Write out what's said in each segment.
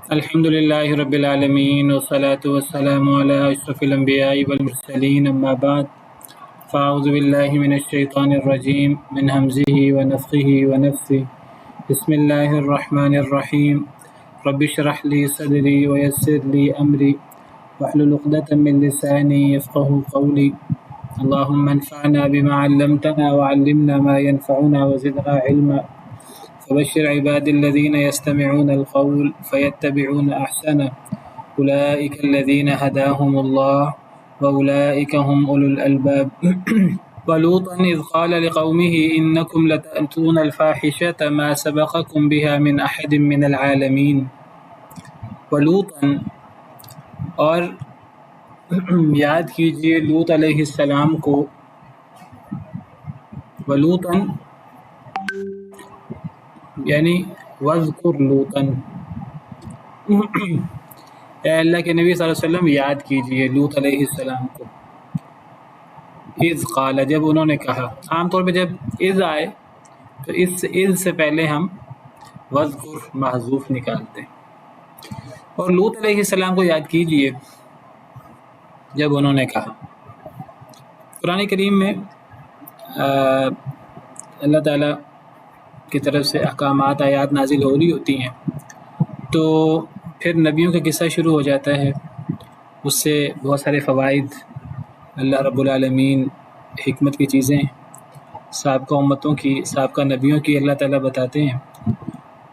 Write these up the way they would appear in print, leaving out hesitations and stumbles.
الحمد لله رب العالمين والصلاة والسلام على أشرف الأنبياء والمرسلين أما بعد فأعوذ بالله من الشيطان الرجيم من همزه ونفخه ونفثه بسم الله الرحمن الرحيم رب اشرح لي صدري ويسر لي أمري واحلل عقدة من لساني يفقه قولي اللهم انفعنا بما علمتنا وعلمنا ما ينفعنا وزدنا علما فبشر عبادي الذين يستمعون القول فيتبعون أحسنه أولئك الذين هداهم الله وأولئك هم أولو الألباب ولوطا إذ قال لقومه إنكم لتأتون الفاحشة ما سبقكم بها من أحد من العالمين ولوطا اور یاد کیجئے لوط علیہ السلام کو ولوطا یعنی وذکر لوطن اے اللہ کے نبی صلی اللہ علیہ وسلم یاد کیجئے لوط علیہ السلام کو اذ قال جب انہوں نے کہا. عام طور پہ جب اذ آئے تو اذ سے پہلے ہم وذکر محذوف نکالتے ہیں. اور لوط علیہ السلام کو یاد کیجئے جب انہوں نے کہا. قرآن کریم میں اللہ تعالیٰ کی طرف سے احکامات آیات نازل ہو رہی ہوتی ہیں تو پھر نبیوں کا قصہ شروع ہو جاتا ہے. اس سے بہت سارے فوائد اللہ رب العالمین حکمت کی چیزیں سابقہ امتوں کی سابقہ نبیوں کی اللہ تعالیٰ بتاتے ہیں.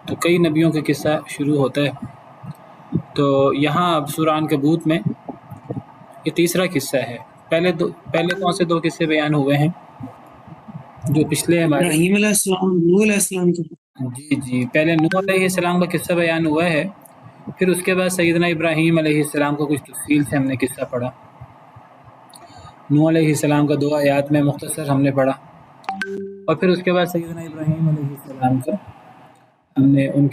تو کئی نبیوں کا قصہ شروع ہوتا ہے. تو یہاں اب سورہ عنکبوت میں یہ تیسرا قصہ ہے. پہلے کون سے دو قصے بیان ہوئے ہیں جو پچھلے ہمارے ابراہیم علیہ السلام، نوح علیہ السلام کے جی پہلے نوح علیہ السلام کا قصہ بیان ہوا ہے. پھر اس کے بعد سیدنا ابراہیم علیہ السلام کو کچھ تفصیل سے ہم نے قصہ پڑھا. نوح علیہ السلام کا 2 آیات میں مختصر ہم نے پڑھا اور پھر اس کے بعد سیدنا ابراہیم علیہ السلام کا ہم نے ان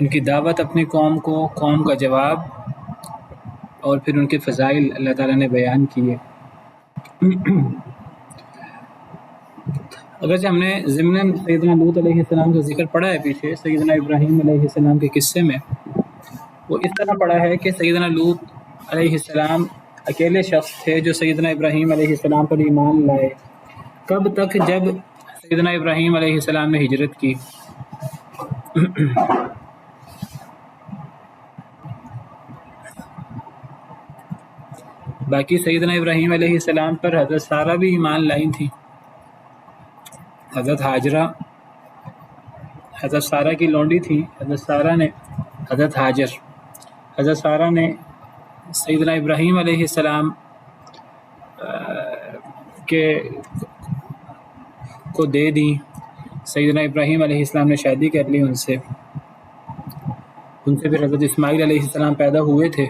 کی دعوت اپنی قوم کا جواب اور پھر ان کے فضائل اللہ تعالیٰ نے بیان کیے. اگرچہ ہم نے ضمن سیدنا لوط علیہ السلام کا ذکر پڑھا ہے پیچھے سیدنا ابراہیم علیہ السلام کے قصے میں، وہ اس طرح پڑھا ہے کہ سیدنا لوط علیہ السلام اکیلے شخص تھے جو سیدنا ابراہیم علیہ السلام پر ایمان لائے. کب تک؟ جب سیدنا ابراہیم علیہ السلام نے ہجرت کی. باقی سیدنا ابراہیم علیہ السلام پر حضرت سارہ بھی ایمان لائی تھی. حضرت ہاجرہ حضرت سارہ کی لونڈی تھی. حضرت سارہ نے سیدنا ابراہیم علیہ السلام کو دے دی. سیدنا ابراہیم علیہ السلام نے شادی کر لی ان سے پھر حضرت اسماعیل علیہ السلام پیدا ہوئے تھے.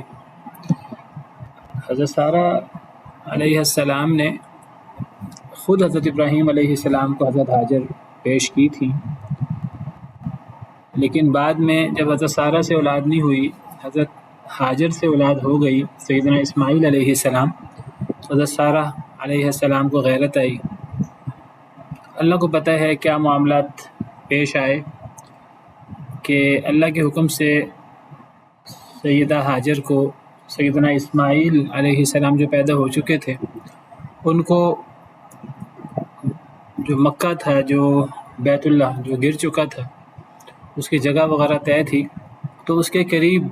حضرت سارہ علیہ السلام نے خود حضرت ابراہیم علیہ السلام کو حضرت ہاجر پیش کی تھی، لیکن بعد میں جب حضرت سارہ سے اولاد نہیں ہوئی، حضرت ہاجر سے اولاد ہو گئی سیدنا اسماعیل علیہ السلام. حضرت سارہ علیہ السلام کو غیرت آئی. اللہ کو پتہ ہے کیا معاملات پیش آئے کہ اللہ کے حکم سے سیدہ ہاجر کو سیدنا اسماعیل علیہ السلام جو پیدا ہو چکے تھے ان کو جو مکہ تھا، جو بیت اللہ جو گر چکا تھا، اس کی جگہ وغیرہ طے تھی، تو اس کے قریب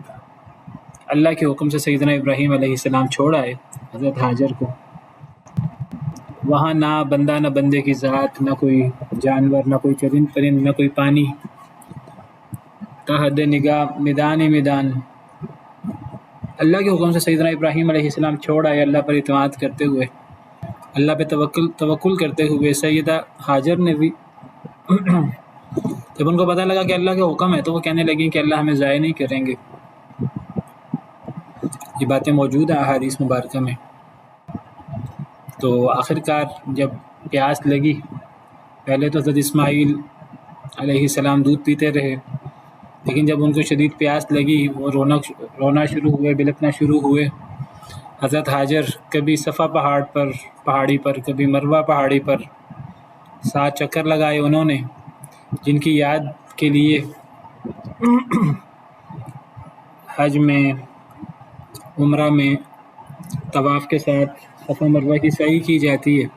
اللہ کے حکم سے سیدنا ابراہیم علیہ السلام چھوڑ آئے حضرت ہاجر کو. وہاں نہ بندہ نہ بندے کی ذات، نہ کوئی جانور، نہ کوئی چرند پرند، نہ کوئی پانی، تحد نگاہ میدان ہی میدان. اللہ کے حکم سے سیدنا ابراہیم علیہ السلام چھوڑ آئے اللہ پر اعتماد کرتے ہوئے، اللہ پہ توکل کرتے ہوئے. سیدہ ہاجر نے بھی جب ان کو پتہ لگا کہ اللہ کا حکم ہے تو وہ کہنے لگیں کہ اللہ ہمیں ضائع نہیں کریں گے. یہ باتیں موجود ہیں احادیث مبارکہ میں. تو آخر کار جب پیاس لگی، پہلے تو حضرت اسماعیل علیہ السلام دودھ پیتے رہے، لیکن جب ان کو شدید پیاس لگی وہ رونا شروع ہوئے، بلکنا شروع ہوئے. حضرت ہاجر کبھی صفا پہاڑی پر کبھی مروہ پہاڑی پر 7 چکر لگائے انہوں نے، جن کی یاد کے لیے حج میں، عمرہ میں طواف کے ساتھ صفا مروہ کی سعی کی جاتی ہے،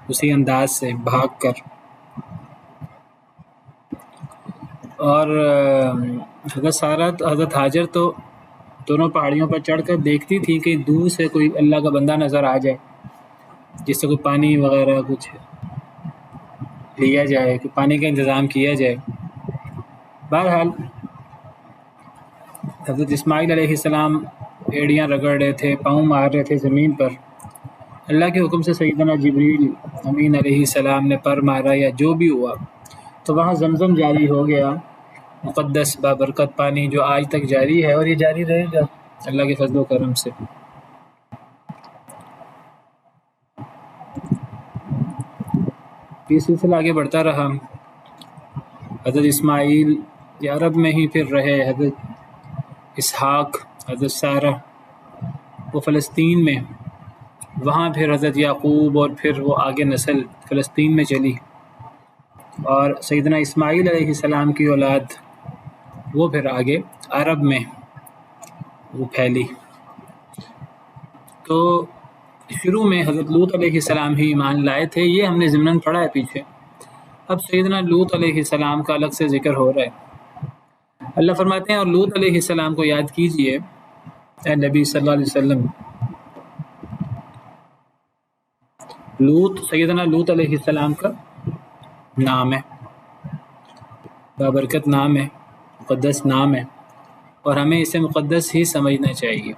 اسی انداز سے بھاگ کر. اور حضرت سارہ حضرت ہاجر تو دونوں پہاڑیوں پر چڑھ کر دیکھتی تھی کہ دور سے کوئی اللہ کا بندہ نظر آ جائے، جس سے کوئی پانی وغیرہ کچھ لیا جائے، کہ پانی کا انتظام کیا جائے. بہرحال حضرت اسماعیل علیہ السلام ایڑیاں رگڑ رہے تھے، پاؤں مار رہے تھے زمین پر. اللہ کے حکم سے سیدنا جبریل امین علیہ السلام نے پر مارا یا جو بھی ہوا، تو وہاں زمزم جاری ہو گیا، مقدس بابرکت پانی جو آج تک جاری ہے، اور یہ جاری رہے گا اللہ کے فضل و کرم سے. یہ سلسلہ آگے بڑھتا رہا. حضرت اسماعیل یہ عرب میں ہی پھر رہے، حضرت اسحاق، حضرت سارہ وہ فلسطین میں، وہاں پھر حضرت یعقوب اور پھر وہ آگے نسل فلسطین میں چلی، اور سیدنا اسماعیل علیہ السلام کی اولاد وہ پھر آگے عرب میں وہ پھیلی. تو شروع میں حضرت لوط علیہ السلام ہی ایمان لائے تھے، یہ ہم نے ضمناً پڑھا ہے پیچھے. اب سیدنا لوط علیہ السلام کا الگ سے ذکر ہو رہا ہے. اللہ فرماتے ہیں اور لوط علیہ السلام کو یاد کیجئے اے نبی صلی اللہ علیہ وسلم. لوط سیدنا لوط علیہ السلام کا نام ہے، بابرکت نام ہے، مقدس نام ہے، اور ہمیں اسے مقدس ہی سمجھنا چاہیے.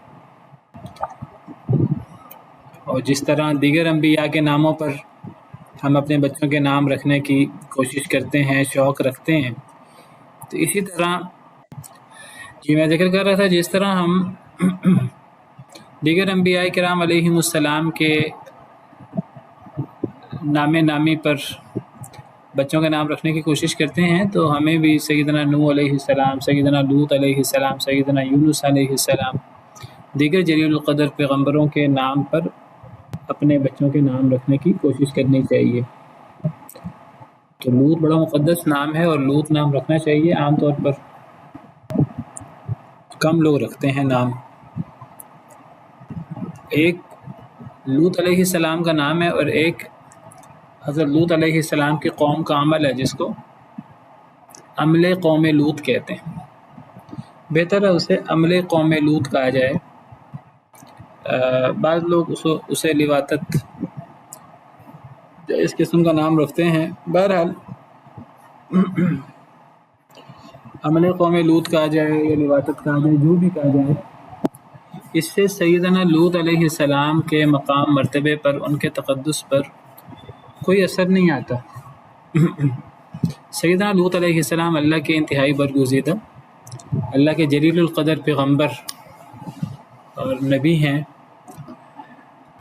اور جس طرح دیگر انبیاء کے ناموں پر ہم اپنے بچوں کے نام رکھنے کی کوشش کرتے ہیں، شوق رکھتے ہیں، تو اسی طرح میں ذکر کر رہا تھا جس طرح ہم دیگر انبیاء کرام علیہم السلام کے نامی پر بچوں کے نام رکھنے کی کوشش کرتے ہیں، تو ہمیں بھی سیدنا نوح علیہ السلام، سیدنا لوط علیہ السلام، سیدنا یونس علیہ السلام، دیگر جلیل القدر پیغمبروں کے نام پر اپنے بچوں کے نام رکھنے کی کوشش کرنی چاہیے. تو لوط بڑا مقدس نام ہے اور لوط نام رکھنا چاہیے. عام طور پر کم لوگ رکھتے ہیں نام. ایک لوط علیہ السلام کا نام ہے اور ایک حضرت لوط علیہ السلام کی قوم کا عمل ہے جس کو عمل قوم لوط کہتے ہیں. بہتر ہے اسے عمل قوم لوط کہا جائے. بعض لوگ اسے لواطت اس قسم کا نام رکھتے ہیں. بہرحال عمل قوم لوط کہا جائے یا لواطت کہا جائے، جو بھی کہا جائے، اس سے سیدنا لوط علیہ السلام کے مقام مرتبے پر، ان کے تقدس پر کوئی اثر نہیں آتا. سیدنا لوط علیہ السلام اللہ کے انتہائی برگزیدہ، اللہ کے جلیل القدر پیغمبر اور نبی ہیں،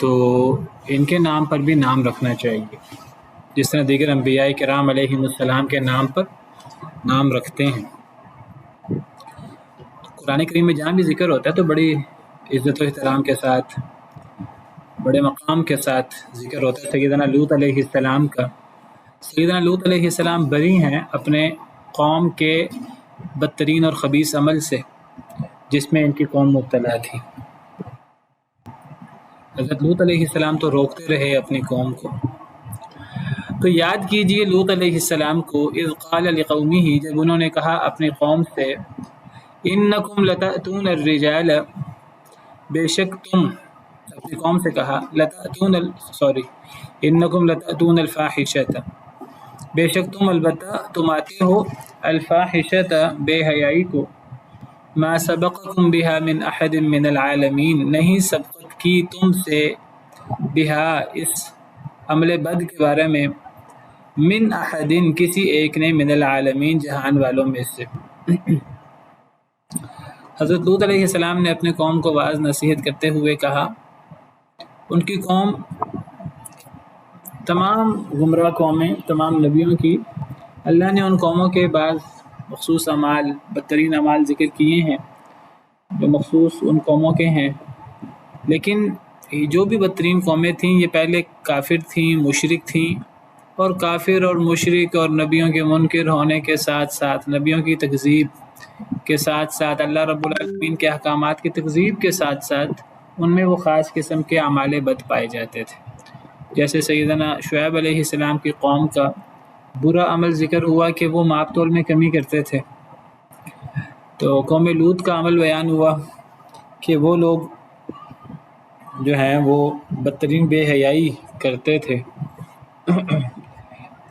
تو ان کے نام پر بھی نام رکھنا چاہیے جس طرح دیگر انبیاء کرام علیہم السلام کے نام پر نام رکھتے ہیں. قرآن کریم میں جہاں بھی ذکر ہوتا ہے تو بڑی عزت و احترام کے ساتھ، بڑے مقام کے ساتھ ذکر ہوتا ہے سیدنا لوط علیہ السلام کا. سیدنا لوط علیہ السلام بری ہیں اپنے قوم کے بدترین اور خبیث عمل سے جس میں ان کی قوم مبتلا تھی. حضرت لوط علیہ السلام تو روکتے رہے اپنی قوم کو. تو یاد کیجئے لوط علیہ السلام کو اذ قال لقومہ، جب انہوں نے کہا اپنی قوم سے، انکم لتأتون الرجال، بے شک تم، اپنی قوم سے کہا، انکم لتأتون الفاحشۃ، بے شک تم البتہ تم آتے ہو، الفاحشۃ بے حیائی کو، ما سبقکم بها من احد من العالمین، نہیں سبقت کی تم سے بہا اس عمل بد کے بارے میں، من احد کسی ایک نے، من العالمین جہان والوں میں سے. حضرت لوط علیہ السلام نے اپنے قوم کو واعظ نصیحت کرتے ہوئے کہا، ان کی قوم تمام گمراہ قومیں، تمام نبیوں کی، اللہ نے ان قوموں کے بعض مخصوص اعمال، بدترین اعمال ذکر کیے ہیں جو مخصوص ان قوموں کے ہیں. لیکن جو بھی بدترین قومیں تھیں یہ پہلے کافر تھیں، مشرک تھیں، اور کافر اور مشرک اور نبیوں کے منکر ہونے کے ساتھ ساتھ، نبیوں کی تکذیب کے ساتھ ساتھ اللہ رب العالمین کے احکامات کی تکذیب کے ساتھ ساتھ ان میں وہ خاص قسم کے اعمال بد پائے جاتے تھے. جیسے سیدنا شعیب علیہ السلام کی قوم کا برا عمل ذکر ہوا کہ وہ ماپ تول میں کمی کرتے تھے. تو قوم لوط کا عمل بیان ہوا کہ وہ لوگ جو ہیں وہ بدترین بے حیائی کرتے تھے.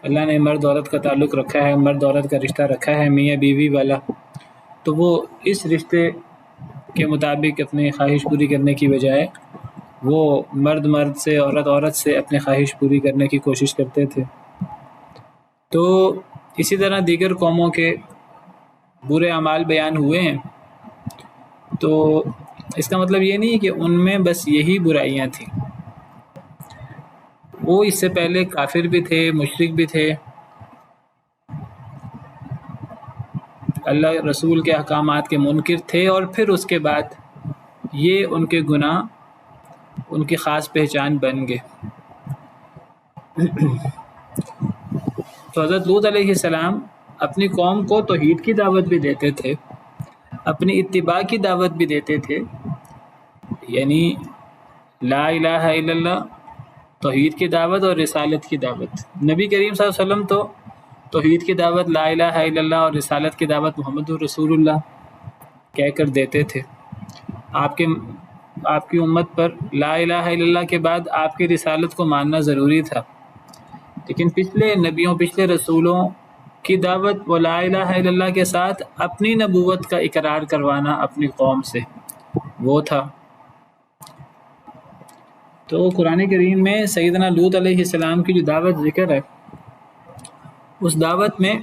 اللہ نے مرد عورت کا تعلق رکھا ہے، مرد عورت کا رشتہ رکھا ہے میاں بیوی والا، تو وہ اس رشتے کے مطابق اپنی خواہش پوری کرنے کی بجائے وہ مرد مرد سے، عورت عورت سے اپنی خواہش پوری کرنے کی کوشش کرتے تھے. تو اسی طرح دیگر قوموں کے برے اعمال بیان ہوئے ہیں. تو اس کا مطلب یہ نہیں کہ ان میں بس یہی برائیاں تھیں، وہ اس سے پہلے کافر بھی تھے، مشرک بھی تھے، اللہ رسول کے احکامات کے منکر تھے، اور پھر اس کے بعد یہ ان کے گناہ ان کی خاص پہچان بن گئے. تو حضرت لوط علیہ السلام اپنی قوم کو توحید کی دعوت بھی دیتے تھے، اپنی اتباع کی دعوت بھی دیتے تھے، یعنی لا الہ الا اللہ، توحید کی دعوت اور رسالت کی دعوت. نبی کریم صلی اللہ علیہ وسلم تو توحید کی دعوت لا الہ الا اللہ اور رسالت کی دعوت محمد رسول اللہ کہہ کر دیتے تھے. آپ کی امت پر لا الہ الا اللہ کے بعد آپ کی رسالت کو ماننا ضروری تھا، لیکن پچھلے نبیوں، پچھلے رسولوں کی دعوت وہ لا الہ الا اللہ کے ساتھ اپنی نبوت کا اقرار کروانا اپنی قوم سے وہ تھا. تو قرآن کریم میں سیدنا لوط علیہ السلام کی جو دعوت ذکر ہے، اس دعوت میں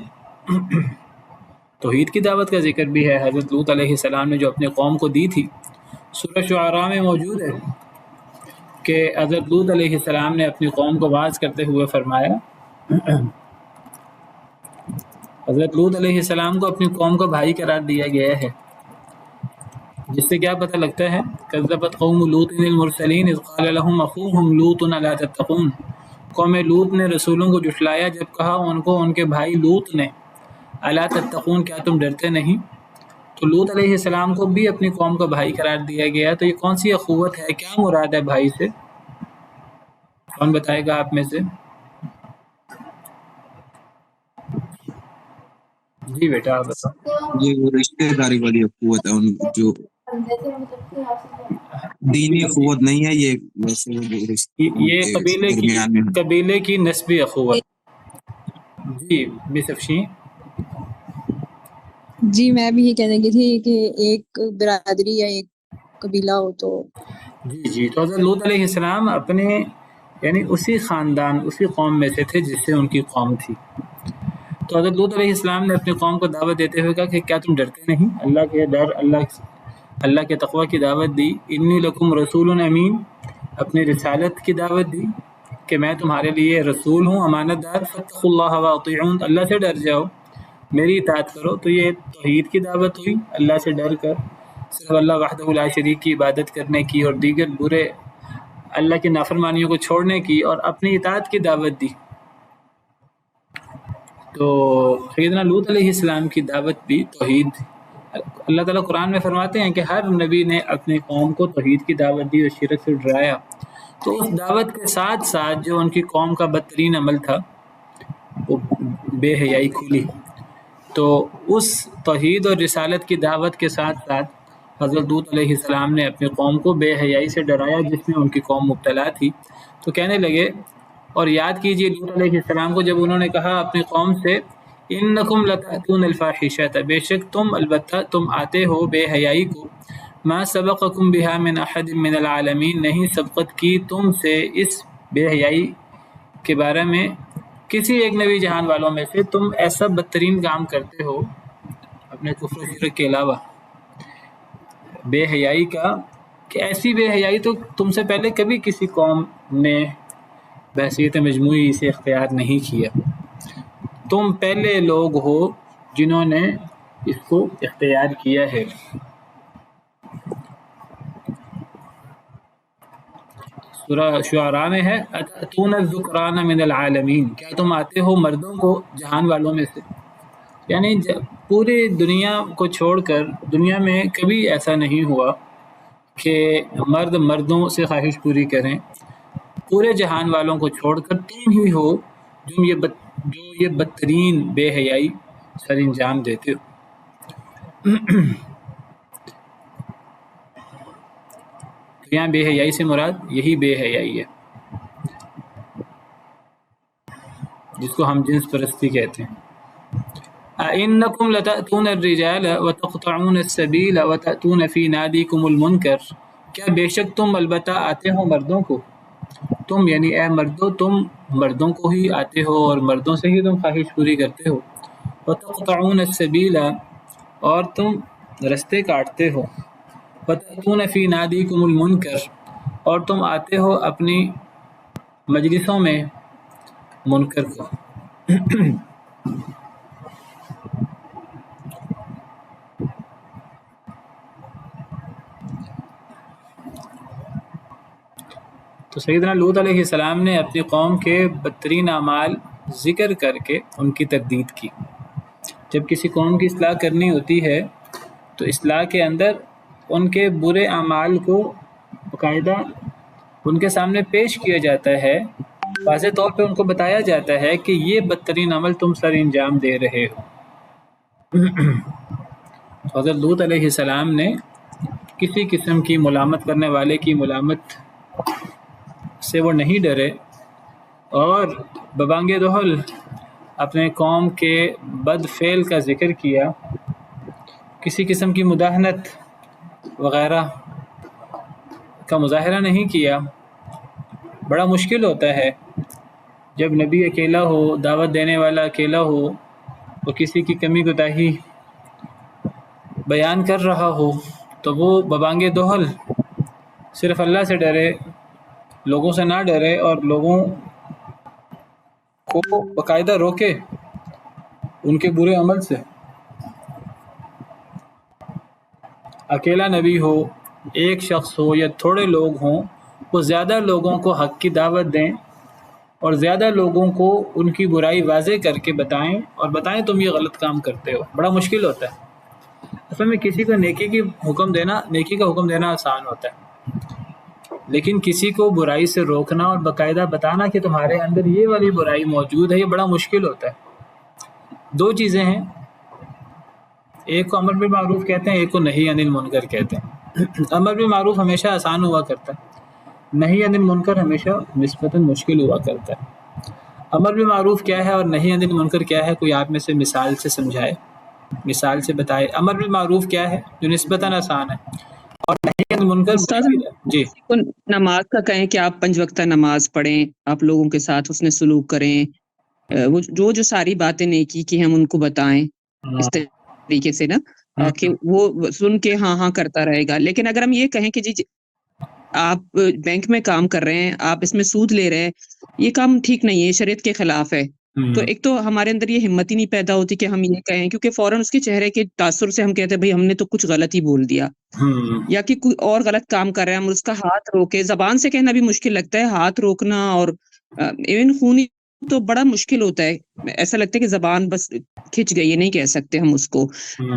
توحید کی دعوت کا ذکر بھی ہے. حضرت لوط علیہ السلام نے جو اپنی قوم کو دی تھی، سورہ شعراء میں موجود ہے کہ حضرت لوط علیہ السلام نے اپنی قوم کو واعظ کرتے ہوئے فرمایا، حضرت لوط علیہ السلام کو اپنی قوم کا بھائی قرار دیا گیا ہے، جس سے کیا پتہ لگتا ہے، کذبت قوم لوط المرسلین اذ قال لهم اخوهم لوط الا تتقون. قوم لوط نے رسولوں کو جھٹلایا جب کہا ان کو ان کے بھائی لوط نے، الا تتقون، کیا تم ڈرتے نہیں. تو لوط علیہ السلام کو بھی اپنی قوم کا بھائی قرار دیا گیا. تو یہ کون سی اخوت ہے، کیا مراد ہے بھائی سے؟ کون بتائے گا آپ میں سے؟ جی بیٹا آپ بتاؤ. یہ وہ رشتہ داری والی اخوت ہے، ان جو دینی اخوت نہیں ہے، یہ ویسے یہ قبیلے کی نسبی اخوت. جی مس افشین. جی میں بھی یہ کہنے کی تھی کہ ایک برادری یا ایک قبیلہ ہو تو جی. تو حضرت لوط علیہ السلام اپنے یعنی اسی خاندان، اسی قوم میں سے تھے جس سے ان کی قوم تھی. تو حضرت لوط علیہ السلام نے اپنی قوم کو دعوت دیتے ہوئے کہا کہ کیا تم ڈرتے نہیں؟ اللہ کے ڈر، اللہ کے تقوی کی دعوت دی. انی لکم رسول امین، اپنی رسالت کی دعوت دی کہ میں تمہارے لیے رسول ہوں، امانت دار. فاتقوا اللہ واطیعون، اللہ سے ڈر جاؤ، میری اطاعت کرو. تو یہ توحید کی دعوت ہوئی، اللہ سے ڈر کر صرف اللہ وحدہ لا شریک کی عبادت کرنے کی اور دیگر برے اللہ کی نافرمانیوں کو چھوڑنے کی اور اپنی اطاعت کی دعوت دی. تو سیدنا لوط علیہ السلام کی دعوت بھی توحید. اللہ تعالیٰ قرآن میں فرماتے ہیں کہ ہر نبی نے اپنی قوم کو توحید کی دعوت دی اور شرک سے ڈرایا. تو اس دعوت کے ساتھ ساتھ جو ان کی قوم کا بدترین عمل تھا وہ بے حیائی کھلی. تو اس توحید اور رسالت کی دعوت کے ساتھ ساتھ حضرت لوط علیہ السلام نے اپنی قوم کو بے حیائی سے ڈرایا جس میں ان کی قوم مبتلا تھی. تو کہنے لگے، اور یاد کیجئے لوط علیہ السلام کو جب انہوں نے کہا اپنی قوم سے، انکم لتأتون الفاحشۃ، بے شک تم البتہ تم آتے ہو بے حیائی کو، ما سبقکم بها من احد من العالمین، نہیں سبقت کی تم سے اس بے حیائی کے بارے میں کسی ایک نبی جہان والوں میں سے. تم ایسا بدترین کام کرتے ہو اپنے کفر و شرک کے علاوہ بے حیائی کا، کہ ایسی بے حیائی تو تم سے پہلے کبھی کسی قوم نے بحثیت مجموعی سے اختیار نہیں کیا. تم پہلے لوگ ہو جنہوں نے اس کو اختیار کیا ہے. سورہ شعراء میں ہے، اتون الذکران من العالمین، کیا تم آتے ہو مردوں کو جہان والوں میں سے. یعنی پوری دنیا کو چھوڑ کر دنیا میں کبھی ایسا نہیں ہوا کہ مرد مردوں سے خواہش پوری کریں. پورے جہان والوں کو چھوڑ کر تم ہی ہو جو یہ بدترین بے حیائی سر انجام دیتے ہو. تو یہاں بے حیائی سے مراد یہی بے حیائی ہے جس کو ہم جنس پرستی کہتے ہیں. اِنَّكُمْ لَتَأْتُونَ الرِّجَالَ وَتَقْطَعُونَ السَّبِيلَ وَتَأْتُونَ فِي نَادِيكُمُ الْمُنْكَرَ. کیا بے شک تم البتہ آتے ہو مردوں کو، تم یعنی اے مردوں تم مردوں کو ہی آتے ہو اور مردوں سے ہی تم خواہش پوری کرتے ہو. وَتَقْطَعُونَ السَّبِيلَ اور تم رستے کاٹتے ہو. وَتَأْتُونَ فِي نَادِيكُمُ الْمُنْكَرَ اور تم آتے ہو اپنی مجلسوں میں منکر کو. تو سیدنا لوط علیہ السلام نے اپنی قوم کے بدترین اعمال ذکر کر کے ان کی تردید کی. جب کسی قوم کی اصلاح کرنی ہوتی ہے تو اصلاح کے اندر ان کے برے اعمال کو باقاعدہ ان کے سامنے پیش کیا جاتا ہے، واضح طور پہ ان کو بتایا جاتا ہے کہ یہ بدترین عمل تم سر انجام دے رہے ہو. حضرت لوط علیہ السلام نے کسی قسم کی ملامت کرنے والے کی ملامت سے وہ نہیں ڈرے اور ببانگ دہل اپنے قوم کے بد فعل کا ذکر کیا. کسی قسم کی مداہنت وغیرہ کا مظاہرہ نہیں کیا. بڑا مشکل ہوتا ہے جب نبی اکیلا ہو، دعوت دینے والا اکیلا ہو، وہ کسی کی کمی کوتاہی بیان کر رہا ہو تو وہ ببانگ دہل صرف اللہ سے ڈرے، لوگوں سے نہ ڈرے اور لوگوں کو باقاعدہ روکے ان کے برے عمل سے. اکیلا نبی ہو، ایک شخص ہو یا تھوڑے لوگ ہوں، وہ زیادہ لوگوں کو حق کی دعوت دیں اور زیادہ لوگوں کو ان کی برائی واضح کر کے بتائیں تم یہ غلط کام کرتے ہو. بڑا مشکل ہوتا ہے. اصل میں کسی کو نیکی کا حکم دینا آسان ہوتا ہے، لیکن کسی کو برائی سے روکنا اور باقاعدہ بتانا کہ تمہارے اندر یہ والی برائی موجود ہے، یہ بڑا مشکل ہوتا ہے. دو چیزیں ہیں، ایک کو امر بالمعروف کہتے ہیں، ایک کو نہی عن المنکر کہتے ہیں. امر بالمعروف ہمیشہ آسان ہوا کرتا ہے، نہی عن المنکر ہمیشہ نسبتاً مشکل ہوا کرتا ہے. امر بالمعروف کیا ہے اور نہی عن المنکر کیا ہے؟ کوئی آپ میں سے مثال سے سمجھائے، مثال سے بتائے. امر بالمعروف کیا ہے جو نسبتاً آسان ہے اور نہی عن المنکر استاد مشکل ہے. جی کو نماز کا کہیں کہ آپ 5 وقتہ نماز پڑھیں، آپ لوگوں کے ساتھ حسن سلوک کریں، وہ جو ساری باتیں نیکی کی ہم ان کو بتائیں اس طریقے سے نا کہ وہ سن کے ہاں کرتا رہے گا. لیکن اگر ہم یہ کہیں کہ جی آپ بینک میں کام کر رہے ہیں، آپ اس میں سود لے رہے ہیں، یہ کام ٹھیک نہیں ہے، شریعت کے خلاف ہے، تو ایک تو ہمارے اندر یہ ہمت ہی نہیں پیدا ہوتی کہ ہم یہ کہیں، کیونکہ فوراً اس کے چہرے کے تاثر سے ہم کہتے ہیں بھائی ہم نے تو کچھ غلط ہی بول دیا یا کہ کوئی اور غلط کام کر رہے ہیں، ہم اس کا ہاتھ روکے. زبان سے کہنا بھی مشکل لگتا ہے، ہاتھ روکنا اور ایون خونی تو بڑا مشکل ہوتا ہے. ایسا لگتا ہے کہ زبان بس کھچ گئی ہے، نہیں کہہ سکتے ہم اس کو.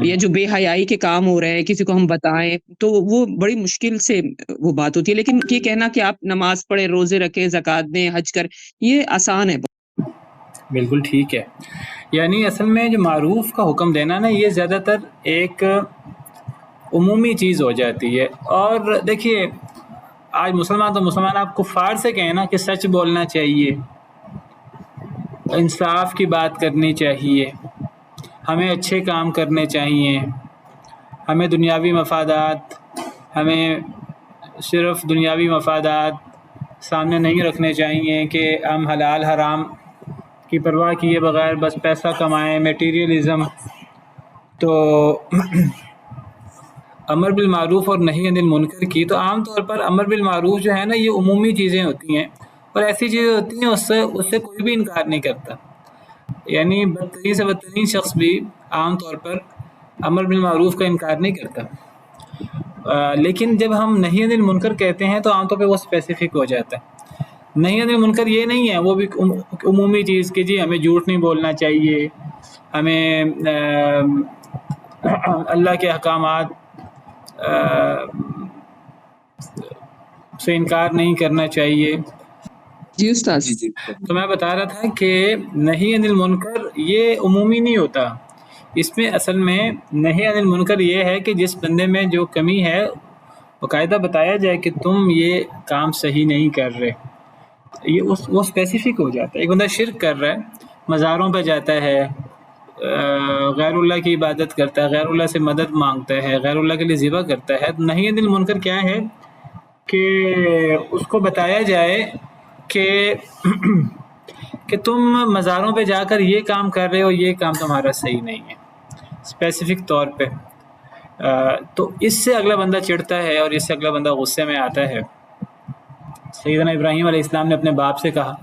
یا جو بے حیائی کے کام ہو رہے ہیں کسی کو ہم بتائیں تو وہ بڑی مشکل سے وہ بات ہوتی ہے. لیکن یہ کہنا کہ آپ نماز پڑھیں، روزے رکھیں، زکوٰۃ دیں، حج کر، یہ آسان ہے. بالکل ٹھیک ہے. یعنی اصل میں جو معروف کا حکم دینا نا، یہ زیادہ تر ایک عمومی چیز ہو جاتی ہے. اور دیکھیے آج مسلمان آپ کفار سے کہیں نا کہ سچ بولنا چاہیے، انصاف کی بات کرنی چاہیے، ہمیں اچھے کام کرنے چاہیے، ہمیں صرف دنیاوی مفادات سامنے نہیں رکھنے چاہیے کہ ہم حلال حرام کی پرواہ کیے بغیر بس پیسہ کمائیں، میٹیریلزم. تو امر بالمعروف اور نہی عن المنکر کی تو عام طور پر امر بالمعروف جو ہے نا، یہ عمومی چیزیں ہوتی ہیں اور ایسی چیزیں ہوتی ہیں اس سے کوئی بھی انکار نہیں کرتا. یعنی بدترین سے بدترین شخص بھی عام طور پر امر بالمعروف کا انکار نہیں کرتا. لیکن جب ہم نہی عن المنکر کہتے ہیں تو عام طور پہ وہ اسپیسیفک ہو جاتا ہے. نہی عن المنکر یہ نہیں ہے، وہ بھی عمومی چیز کہ جی ہمیں جھوٹ نہیں بولنا چاہیے، ہمیں اللہ کے احکامات سے انکار نہیں کرنا چاہیے. جی استاد. جی جی تو میں بتا رہا تھا کہ نہی عن المنکر یہ عمومی نہیں ہوتا. اس میں اصل میں نہی عن المنکر یہ ہے کہ جس بندے میں جو کمی ہے باقاعدہ بتایا جائے کہ تم یہ کام صحیح نہیں کر رہے. یہ وہ اسپیسیفک ہو جاتا ہے. ایک بندہ شرک کر رہا ہے, مزاروں پہ جاتا ہے, غیر اللہ کی عبادت کرتا ہے, غیر اللہ سے مدد مانگتا ہے, غیر اللہ کے لیے ذبح کرتا ہے. نہی عن المنکر کیا ہے کہ اس کو بتایا جائے کہ تم مزاروں پہ جا کر یہ کام کر رہے ہو, یہ کام تمہارا صحیح نہیں ہے اسپیسیفک طور پہ. تو اس سے اگلا بندہ چڑھتا ہے اور اس سے اگلا بندہ غصے میں آتا ہے. سیدنا ابراہیم علیہ السلام نے اپنے باپ سے کہا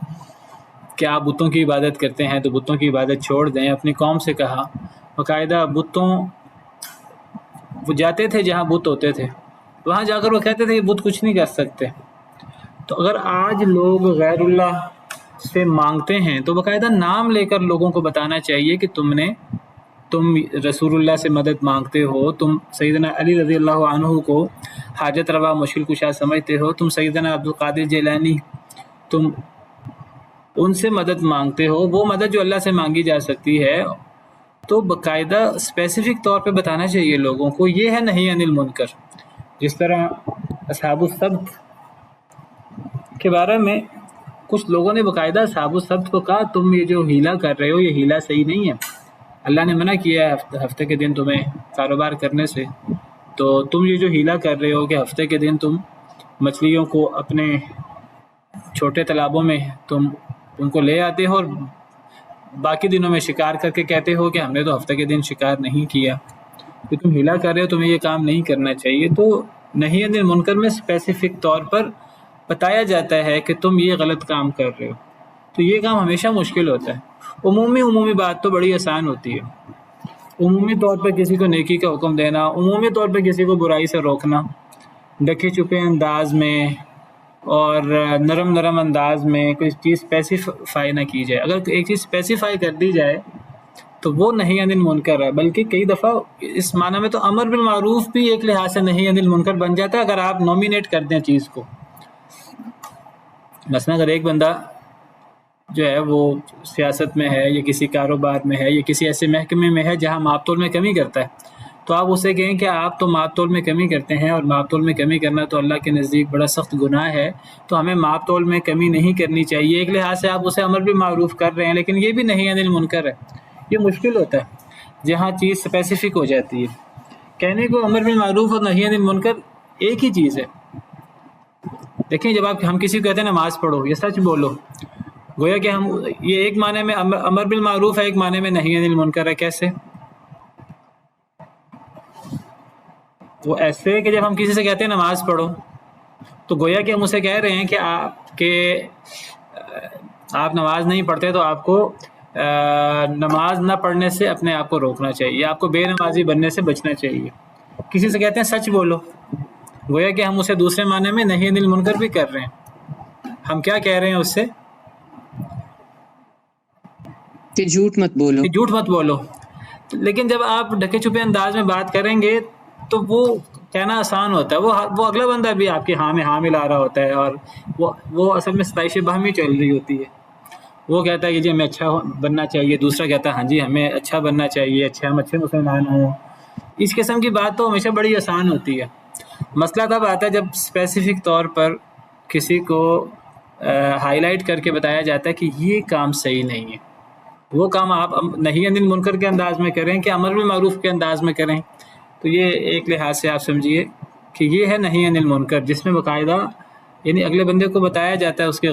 کہ آپ بتوں کی عبادت کرتے ہیں تو بتوں کی عبادت چھوڑ دیں. اپنی قوم سے کہا, باقاعدہ بتوں وہ جاتے تھے جہاں بت ہوتے تھے, وہاں جا کر وہ کہتے تھے کہ بت کچھ نہیں کر سکتے. تو اگر آج لوگ غیر اللہ سے مانگتے ہیں تو باقاعدہ نام لے کر لوگوں کو بتانا چاہیے کہ تم رسول اللہ سے مدد مانگتے ہو, تم سیدنا علی رضی اللہ عنہ کو حاجت روا مشکل کشا سمجھتے ہو, تم سیدنا عبدالقادر جیلانی تم ان سے مدد مانگتے ہو, وہ مدد جو اللہ سے مانگی جا سکتی ہے. تو باقاعدہ اسپیسیفک طور پہ بتانا چاہیے لوگوں کو. یہ ہے نہی عن المنکر. جس طرح اصحاب السبت کے بارے میں کچھ لوگوں نے باقاعدہ اصحاب السبت کو کہا تم یہ جو ہیلا کر رہے ہو یہ ہیلا صحیح نہیں ہے, اللہ نے منع کیا ہے ہفتے کے دن تمہیں کاروبار کرنے سے, تو تم یہ جو ہیلا کر رہے ہو کہ ہفتے کے دن تم مچھلیوں کو اپنے چھوٹے تالابوں میں تم ان کو لے آتے ہو اور باقی دنوں میں شکار کر کے کہتے ہو کہ ہم نے تو ہفتے کے دن شکار نہیں کیا, کہ تم ہیلا کر رہے ہو, تمہیں یہ کام نہیں کرنا چاہیے. تو نہی عن المنکر میں اسپیسیفک طور پر بتایا جاتا ہے کہ تم یہ غلط کام کر رہے ہو. تو یہ کام ہمیشہ مشکل ہوتا ہے. عمومی بات تو بڑی آسان ہوتی ہے. عمومی طور پر کسی کو نیکی کا حکم دینا, عمومی طور پر کسی کو برائی سے روکنا, ڈھکے چھپے انداز میں اور نرم انداز میں کوئی چیز اسپیسیفائی نہ کی جائے. اگر ایک چیز اسپیسیفائی کر دی جائے تو وہ نہی عن المنکر ہے. بلکہ کئی دفعہ اس معنی میں تو امر بالمعروف بھی ایک لحاظ سے نہی عن المنکر بن جاتا ہے اگر آپ نومینیٹ کر دیں چیز کو. مثلا اگر ایک بندہ جو ہے وہ سیاست میں ہے یا کسی کاروبار میں ہے یا کسی ایسے محکمے میں ہے جہاں ماپ تول میں کمی کرتا ہے, تو آپ اسے کہیں کہ آپ تو ماپ تول میں کمی کرتے ہیں اور ماپ تول میں کمی کرنا تو اللہ کے نزدیک بڑا سخت گناہ ہے, تو ہمیں ماپ تول میں کمی نہیں کرنی چاہیے. ایک لحاظ سے آپ اسے امر بالمعروف کر رہے ہیں, لیکن یہ بھی نہی عن المنکر ہے. یہ مشکل ہوتا ہے جہاں چیز اسپیسیفک ہو جاتی ہے. کہنے کو امر بالمعروف اور نہی عن المنکر ایک ہی چیز ہے. دیکھیں جب ہم کسی کو کہتے ہیں نماز پڑھو یا سچ بولو, گویا کہ ہم یہ ایک معنی میں امر بالمعروف ہے, ایک معنی میں نہی عن المنکر ہے. کیسے؟ وہ ایسے کہ جب ہم کسی سے کہتے ہیں نماز پڑھو تو گویا کہ ہم اسے کہہ رہے ہیں کہ آپ نماز نہیں پڑھتے تو آپ کو نماز نہ پڑھنے سے اپنے آپ کو روکنا چاہیے, آپ کو بے نمازی بننے سے بچنا چاہیے. کسی سے کہتے ہیں سچ بولو, گویا کہ ہم اسے دوسرے معنی میں نہی عن المنکر بھی کر رہے ہیں. ہم کیا کہہ رہے ہیں اس سے کہ جھوٹ مت بولو. لیکن جب آپ ڈھکے چھپے انداز میں بات کریں گے تو وہ کہنا آسان ہوتا ہے. وہ اگلا بندہ بھی آپ کے ہاں میں ہاں ملا رہا ہوتا ہے اور وہ اصل میں ستائش بہمی چل رہی ہوتی ہے. وہ کہتا ہے کہ جی ہمیں اچھا بننا چاہیے, دوسرا کہتا ہے ہاں جی ہمیں اچھا بننا چاہیے, ہم اچھے مسلمان ہوں. اس قسم کی بات تو ہمیشہ بڑی آسان ہوتی ہے. مسئلہ تب آتا ہے جب اسپیسیفک طور پر کسی کو ہائی لائٹ کر کے بتایا جاتا ہے کہ یہ کام صحیح نہیں ہے. وہ کام آپ نہی عن المنکر کے انداز میں کریں کہ امر بالمعروف کے انداز میں کریں, تو یہ ایک لحاظ سے آپ سمجھیے کہ یہ ہے نہی عن المنکر, جس میں باقاعدہ یعنی اگلے بندے کو بتایا جاتا ہے اس کی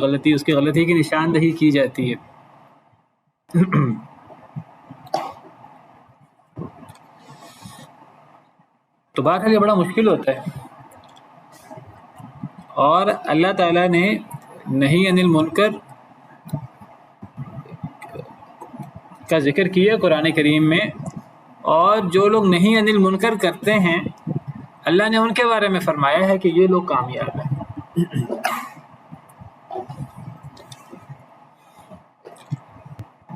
غلطی کی نشاندہی کی جاتی ہے. تو بہرحال یہ بڑا مشکل ہوتا ہے. اور اللہ تعالیٰ نے نہی عن المنکر کا ذکر کیا قرآن کریم میں, اور جو لوگ نہی عن المنکر کرتے ہیں اللہ نے ان کے بارے میں فرمایا ہے کہ یہ لوگ کامیاب ہیں.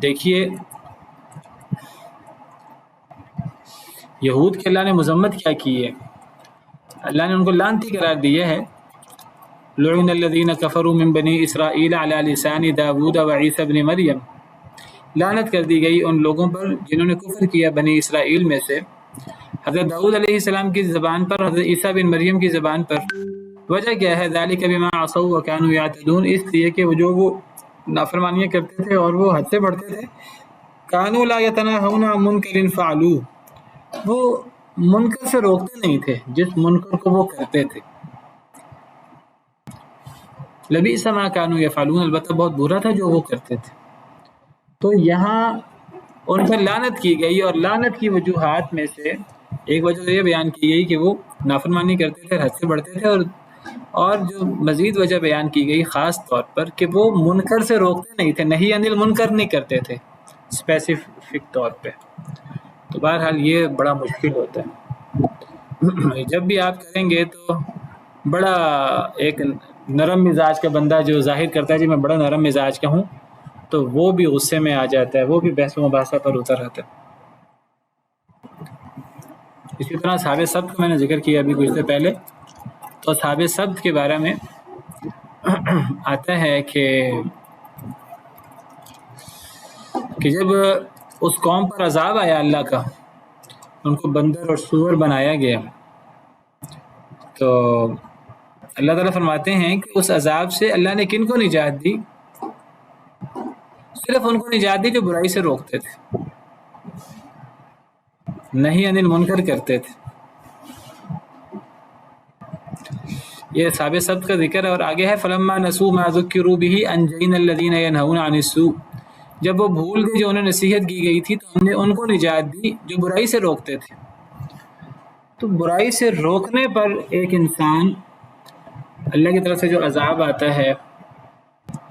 دیکھیے یہود کی اللہ نے مذمت کیا کی ہے؟ اللہ نے ان کو لعنتی قرار دیا ہے. لعن الذین کفروا من بنی اسرائیل علی لسان داود و عیسی ابن مریم، لعنت کر دی گئی ان لوگوں پر جنہوں نے کفر کیا بنی اسرائیل میں سے حضرت داؤد علیہ السلام کی زبان پر، حضرت عیسیٰ بن مریم کی زبان پر. وجہ کیا ہے؟ ذالک بما عصوا وکانوا یعتدون، اس لیے کہ وہ نافرمانیاں کرتے تھے اور وہ حد سے بڑھتے تھے. کانوا لا یتناہون عن منکر فعلوہ، وہ منکر سے روکتے نہیں تھے جس منکر کو وہ کرتے تھے. لبئس ما کانوا یفعلون، البتہ بہت برا تھا جو وہ کرتے تھے. تو یہاں ان پر لعنت کی گئی، اور لعنت کی وجوہات میں سے ایک وجہ یہ بیان کی گئی کہ وہ نافرمانی کرتے تھے، حد سے بڑھتے تھے، اور جو مزید وجہ بیان کی گئی خاص طور پر کہ وہ منکر سے روکتے نہیں تھے، نہی عن المنکر نہیں کرتے تھے اسپیسیفک طور پہ. تو بہرحال یہ بڑا مشکل ہوتا ہے. جب بھی آپ کریں گے تو بڑا ایک نرم مزاج کا بندہ جو ظاہر کرتا ہے جی میں بڑا نرم مزاج کا ہوں، تو وہ بھی غصے میں آ جاتا ہے، وہ بھی بحث و مباحثہ پر اتر آتا ہے. اسی طرح اصحاب سبت کا میں نے ذکر کیا ابھی کچھ دیر پہلے. تو اصحاب سبت کے بارے میں آتا ہے کہ جب اس قوم پر عذاب آیا اللہ کا، ان کو بندر اور سور بنایا گیا، تو اللہ تعالیٰ فرماتے ہیں کہ اس عذاب سے اللہ نے کن کو نجات دی؟ صرف ان کو نجات دی جو برائی سے روکتے تھے، نہیں عن المنکر کرتے تھے. یہ اصحاب سبت کا ذکر ہے. اور آگے ہے فلما نسوا ما ذکروا به انجینا الذین ینهون عن السوء، جب وہ بھول گئے جو انہیں نصیحت کی گئی تھی تو ہم نے ان کو نجات دی جو برائی سے روکتے تھے. تو برائی سے روکنے پر ایک انسان اللہ کی طرف سے جو عذاب آتا ہے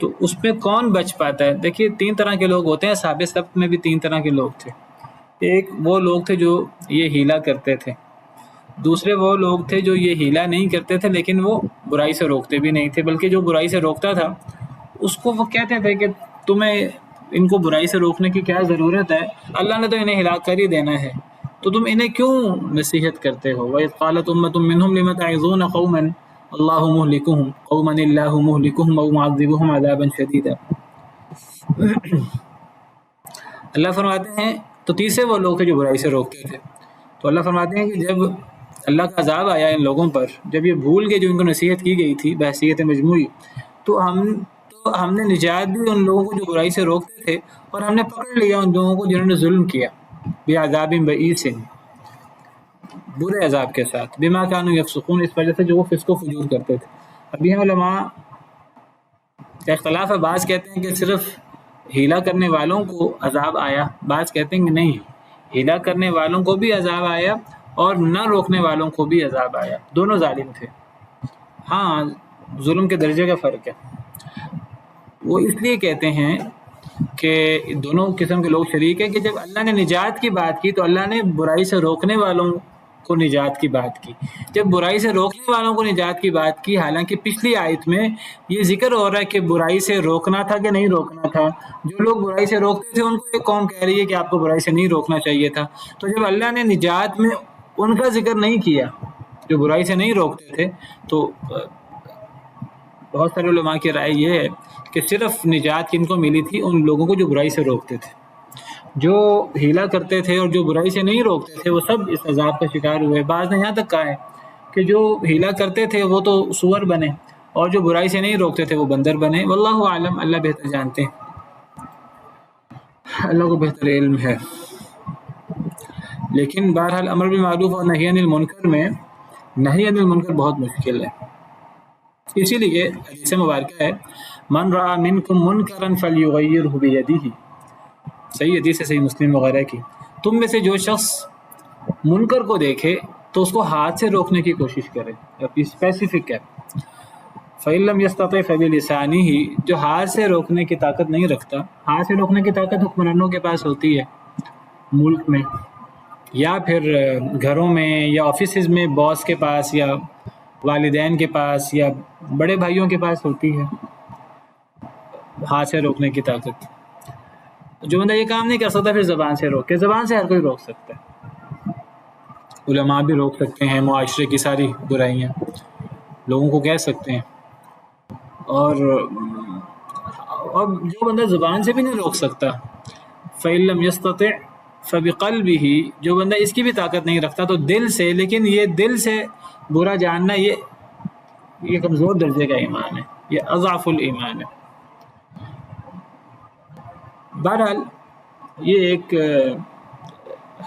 تو اس پہ کون بچ پاتا ہے؟ دیکھیے 3 طرح کے لوگ ہوتے ہیں. اصحاب سبت میں بھی 3 طرح کے لوگ تھے. ایک وہ لوگ تھے جو یہ ہیلا کرتے تھے، دوسرے وہ لوگ تھے جو یہ ہیلا نہیں کرتے تھے لیکن وہ برائی سے روکتے بھی نہیں تھے، بلکہ جو برائی سے روکتا تھا اس کو وہ کہتے تھے کہ تمہیں ان کو برائی سے روکنے کی کیا ضرورت ہے، اللہ نے تو انہیں ہلاک کر ہی دینا ہے، تو تم انہیں کیوں نصیحت کرتے ہو؟ وَإِذْ قَالَتْ أُمَّةٌ مِّنْهُمْ لِمَ تَعِظُونَ قَوْمًا اللَّهُ مُهْلِكُهُمْ قَوْمًا اللَّهُ مُهْلِكُهُمْ أَوْ مُعَذِّبُهُمْ عَذَابًا شَدِيدًا. اللہ فرماتے ہیں تو تیسرے وہ لوگ تھے جو برائی سے روکتے تھے. تو اللہ فرماتے ہیں کہ جب اللہ کا عذاب آیا ان لوگوں پر، جب یہ بھول گئے جو ان کو نصیحت کی گئی تھی بحیثیت مجموعی، تو ہم نے نجات دی ان لوگوں کو جو برائی سے روکتے تھے، اور ہم نے پکڑ لیا ان لوگوں کو جنہوں نے ظلم کیا بعذاب بئیس، برے عذاب کے ساتھ، بما کانوا یفسقون، اس وجہ سے جو وہ فسق و فجور کرتے تھے. اب یہاں علماء کا اختلاف ہے. بعض کہتے ہیں کہ صرف ہیلا کرنے والوں کو عذاب آیا، بعض کہتے ہیں کہ نہیں، ہیلا کرنے والوں کو بھی عذاب آیا اور نہ روکنے والوں کو بھی عذاب آیا، دونوں ظالم تھے. ہاں ظلم کے درجے کا فرق ہے. وہ اس لیے کہتے ہیں کہ دونوں قسم کے لوگ شریک ہیں کہ جب اللہ نے نجات کی بات کی تو اللہ نے برائی سے روکنے والوں کو نجات کی بات کی. جب برائی سے روکنے والوں کو نجات کی بات کی، حالانکہ پچھلی آیت میں یہ ذکر ہو رہا ہے کہ برائی سے روکنا تھا کہ نہیں روکنا تھا. جو لوگ برائی سے روکتے تھے ان کو ایک قوم کہہ رہی ہے کہ آپ کو برائی سے نہیں روکنا چاہیے تھا. تو جب اللہ نے نجات میں ان کا ذکر نہیں کیا جو برائی سے نہیں روکتے تھے، تو بہت سارے علماء کی رائے یہ ہے کہ صرف نجات کن کو ملی تھی؟ ان لوگوں کو جو برائی سے روکتے تھے. جو ہیلا کرتے تھے اور جو برائی سے نہیں روکتے تھے وہ سب اس عذاب کا شکار ہوئے. بعض نے یہاں تک کہا ہے کہ جو ہیلا کرتے تھے وہ تو سور بنے اور جو برائی سے نہیں روکتے تھے وہ بندر بنے. واللہ عالم، اللہ بہتر جانتے ہیں، اللہ کو بہتر علم ہے. لیکن بہرحال امر بالمعروف اور نہی عن المنکر میں نہی عن المنکر بہت مشکل ہے. اسی لیے حدیث مبارکہ ہے من رأى منکم منکرا فلیغیرہ بیدہ، صحیح حدیث ہے، صحیح مسلم وغیرہ کی. تم میں سے جو شخص منکر کو دیکھے تو اس کو ہاتھ سے روکنے کی کوشش کرے. اسپیسیفک ہے. فَإِن لَّمْ يَسْتَطِعْ فَبِلِسَانِهِ، جو ہاتھ سے روکنے کی طاقت نہیں رکھتا. ہاتھ سے روکنے کی طاقت حکمرانوں کے پاس ہوتی ہے ملک میں، یا پھر گھروں میں، یا آفیسز میں باس کے پاس، یا والدین کے پاس، یا بڑے بھائیوں کے پاس ہوتی ہے ہاتھ سے روکنے کی طاقت. جو بندہ یہ کام نہیں کر سکتا پھر زبان سے روکے. زبان سے ہر کوئی روک سکتا ہے. علماء بھی روک سکتے ہیں معاشرے کی ساری برائیاں، لوگوں کو کہہ سکتے ہیں، اور جو بندہ زبان سے بھی نہیں روک سکتا، فَإِن لَّمْ يَسْتَطِعْ فَبِقَلْبِهِ، جو بندہ اس کی بھی طاقت نہیں رکھتا تو دل سے، لیکن یہ دل سے برا جاننا یہ کمزور درجے کا ایمان ہے، یہ اضعف الایمان ہے۔ بہرحال یہ ایک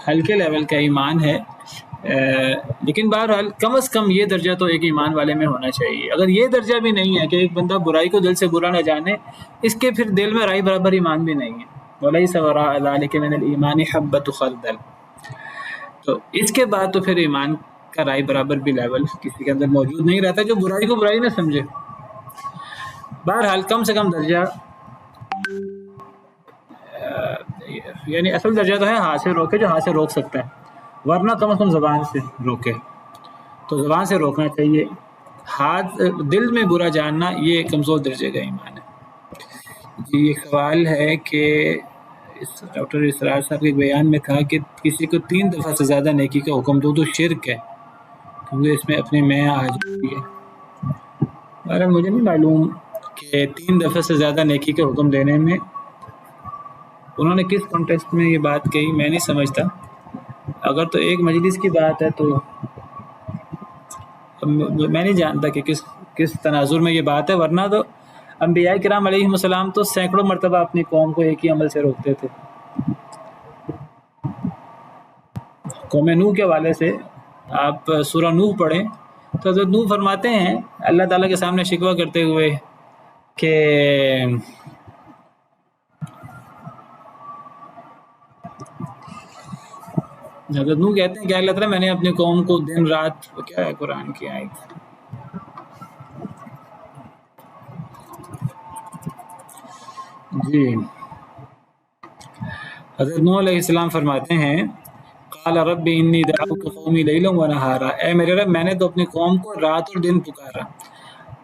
ہلکے لیول کا ایمان ہے، لیکن بہرحال کم از کم یہ درجہ تو ایک ایمان والے میں ہونا چاہیے۔ اگر یہ درجہ بھی نہیں ہے کہ ایک بندہ برائی کو دل سے برا نہ جانے، اس کے پھر دل میں رائی برابر ایمان بھی نہیں ہے، وَلَيْسَ وَرَاءَ ذَلِكَ مِنَ الْإِيمَانِ حَبَّةُ خَرْدَلٍ، تو اس کے بعد تو پھر ایمان کا رائی برابر بھی لیول کسی کے اندر موجود نہیں رہتا جو برائی کو برائی نہ سمجھے۔ بہرحال کم سے کم درجہ، یعنی اصل درجہ تو ہے ہاتھ سے روکے، جو ہاتھ سے روک سکتا ہے، ورنہ کم از کم زبان سے روکے، تو زبان سے روکنا چاہیے۔ ہاتھ دل میں برا جاننا یہ کمزور درجے کا ایمان ہے۔ جی ایک سوال ہے کہ ڈاکٹر اسرار صاحب کے بیان میں تھا کہ کسی کو 3 دفعہ سے زیادہ نیکی کا حکم دو تو شرک ہے، کیونکہ اس میں اپنی میں آ جاتی ہے۔ مگر مجھے نہیں معلوم کہ 3 دفعہ سے زیادہ نیکی کا حکم دینے میں انہوں نے کس کانٹیکسٹ میں یہ بات کہی، میں نہیں سمجھتا۔ اگر تو ایک مجلس کی بات ہے تو میں نہیں جانتا کہ کس تناظر میں یہ بات ہے، ورنہ تو انبیاء کرام علیہم السلام تو سینکڑوں مرتبہ اپنی قوم کو ایک ہی عمل سے روکتے تھے۔ قوم نوح کے حوالے سے آپ سورہ نوح پڑھیں تو حضرت نوح فرماتے ہیں اللہ تعالیٰ کے سامنے شکوہ کرتے ہوئے کہ حضرت نوح کہتے ہیں کہ اللہ تعالیٰ میں نے اپنی قوم کو دن رات، کیا ہے قرآن کی آیت، جی حضرت نوح علیہ السلام فرماتے ہیں قال رب انی دعوت قومی لیلا و نہارا، اے میرے رب میں نے تو اپنی قوم کو رات اور دن پکارا،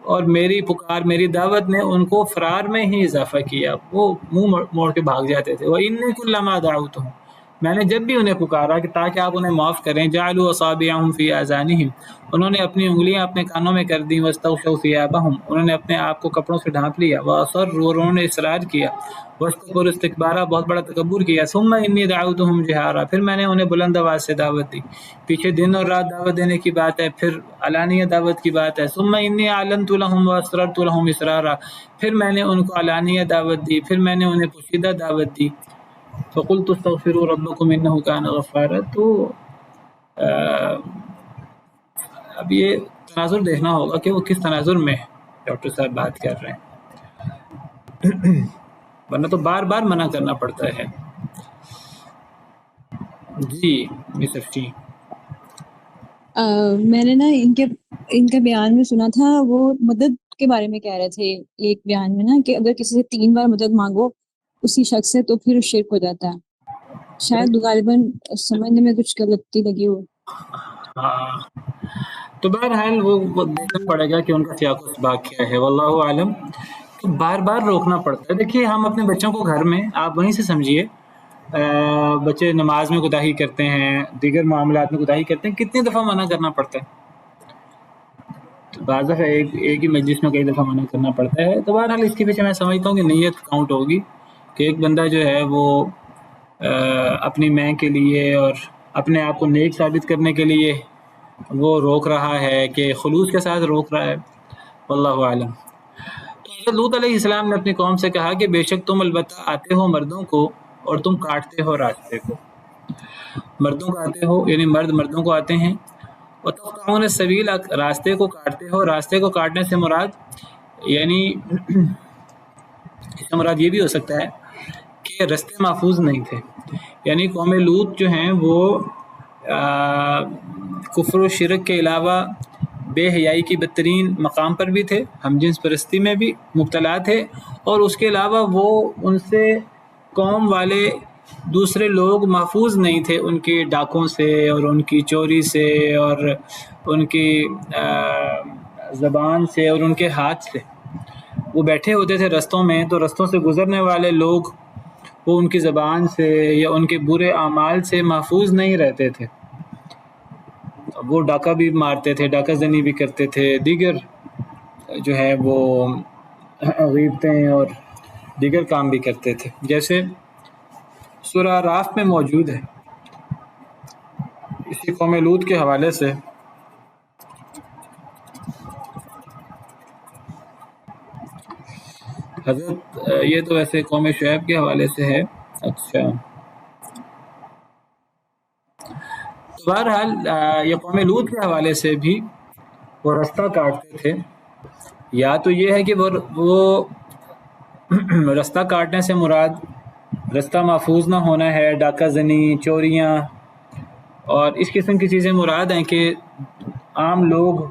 اور میری دعوت نے ان کو فرار میں ہی اضافہ کیا، وہ منہ موڑ کے بھاگ جاتے تھے۔ وَإِنِّي كُلَّمَا دَعَوْتُهُمْ، میں نے جب بھی انہیں پکارا کہ تاکہ آپ انہیں معاف کریں، جعلوا اصابعهم فی اذانہم، انہوں نے اپنی انگلیاں اپنے کانوں میں کر دیں، واستغشوا ثیابہم، انہوں نے اپنے آپ کو کپڑوں سے ڈھانپ لیا، واصروا، اور انہوں نے اصرار کیا، واستكبروا استکبارا، بہت بڑا تکبر کیا، ثم انی دعوتہم جہارا، پھر میں نے انہیں بلند آواز سے دعوت دی، پیچھے دن اور رات دعوت دینے کی بات ہے، پھر علانیہ دعوت کی بات ہے، ثم انی اعلنت لهم واسررت لهم اسرارا، پھر میں نے ان کو علانیہ دعوت دی، پھر میں نے انہیں پوشیدہ دعوت دی، فقلت استغفروا ربکم انہ کان غفارا۔ تو اب یہ تناظر دیکھنا ہوگا کہ وہ کس تناظر میں ڈاکٹر صاحب بات کر رہے ہیں، ورنہ تو بار بار منع کرنا پڑتا ہے۔ جی مصر جی میں نے نا ان کے بیان میں سنا تھا، وہ مدد کے بارے میں کہہ رہے تھے ایک بیان میں نا کہ اگر کسی سے 3 بار مدد مانگو اسی شخص سے تو پھر شرک ہو جاتا ہے، شاید غالباً سمجھنے میں کچھ غلطی لگی ہو۔ ہاں، تو بہرحال وہ دیکھنا پڑے گا کہ ان کا سیاق و سباق کیا ہے، واللہ عالم۔ تو بار بار روکنا پڑتا ہے۔ دیکھیے ہم اپنے بچوں کو گھر میں، آپ وہیں سے سمجھیے، بچے نماز میں کوتاہی کرتے ہیں، دیگر معاملات میں کوتاہی کرتے ہیں، کتنی دفعہ منع کرنا پڑتا ہے؟ تو بعض دفعہ ایک ہی مجلس میں کئی دفعہ منع کرنا پڑتا ہے۔ تو بہرحال اس کے پیچھے میں سمجھتا ہوں کہ نیت کاؤنٹ ہوگی، کہ ایک بندہ جو ہے وہ اپنی میں کے لیے اور اپنے آپ کو نیک ثابت کرنے کے لیے وہ روک رہا ہے کہ خلوص کے ساتھ روک رہا ہے، واللہ عالم۔ تو حضرت لوط علیہ السلام نے اپنی قوم سے کہا کہ بے شک تم البتہ آتے ہو مردوں کو اور تم کاٹتے ہو راستے کو، مردوں کو آتے ہو یعنی مرد مردوں کو آتے ہیں، اور تقطعون السبیل، راستے کو کاٹتے ہو۔ راستے کو کاٹنے سے مراد یعنی اس سے مراد یہ بھی ہو سکتا ہے کہ راستے محفوظ نہیں تھے، یعنی قوم لوط جو ہیں وہ کفر و شرک کے علاوہ بے حیائی کی بدترین مقام پر بھی تھے، ہم جنس پرستی میں بھی مبتلا تھے، اور اس کے علاوہ وہ ان سے قوم والے دوسرے لوگ محفوظ نہیں تھے ان کے ڈاکوں سے اور ان کی چوری سے اور ان کی زبان سے اور ان کے ہاتھ سے۔ وہ بیٹھے ہوتے تھے رستوں میں، تو رستوں سے گزرنے والے لوگ وہ ان کی زبان سے یا ان کے برے اعمال سے محفوظ نہیں رہتے تھے۔ وہ ڈاکہ بھی مارتے تھے، ڈاکہ زنی بھی کرتے تھے، دیگر جو ہے وہ غیبتیں اور دیگر کام بھی کرتے تھے، جیسے سورہ راف میں موجود ہے اسی قوم لوط کے حوالے سے۔ حضرت یہ تو ویسے قوم شعیب کے حوالے سے ہے، اچھا بہرحال یہ قوم لوط کے حوالے سے بھی وہ رستہ کاٹتے تھے، یا تو یہ ہے کہ وہ رستہ کاٹنے سے مراد رستہ محفوظ نہ ہونا ہے، ڈاکہ زنی، چوریاں اور اس قسم کی چیزیں مراد ہیں کہ عام لوگ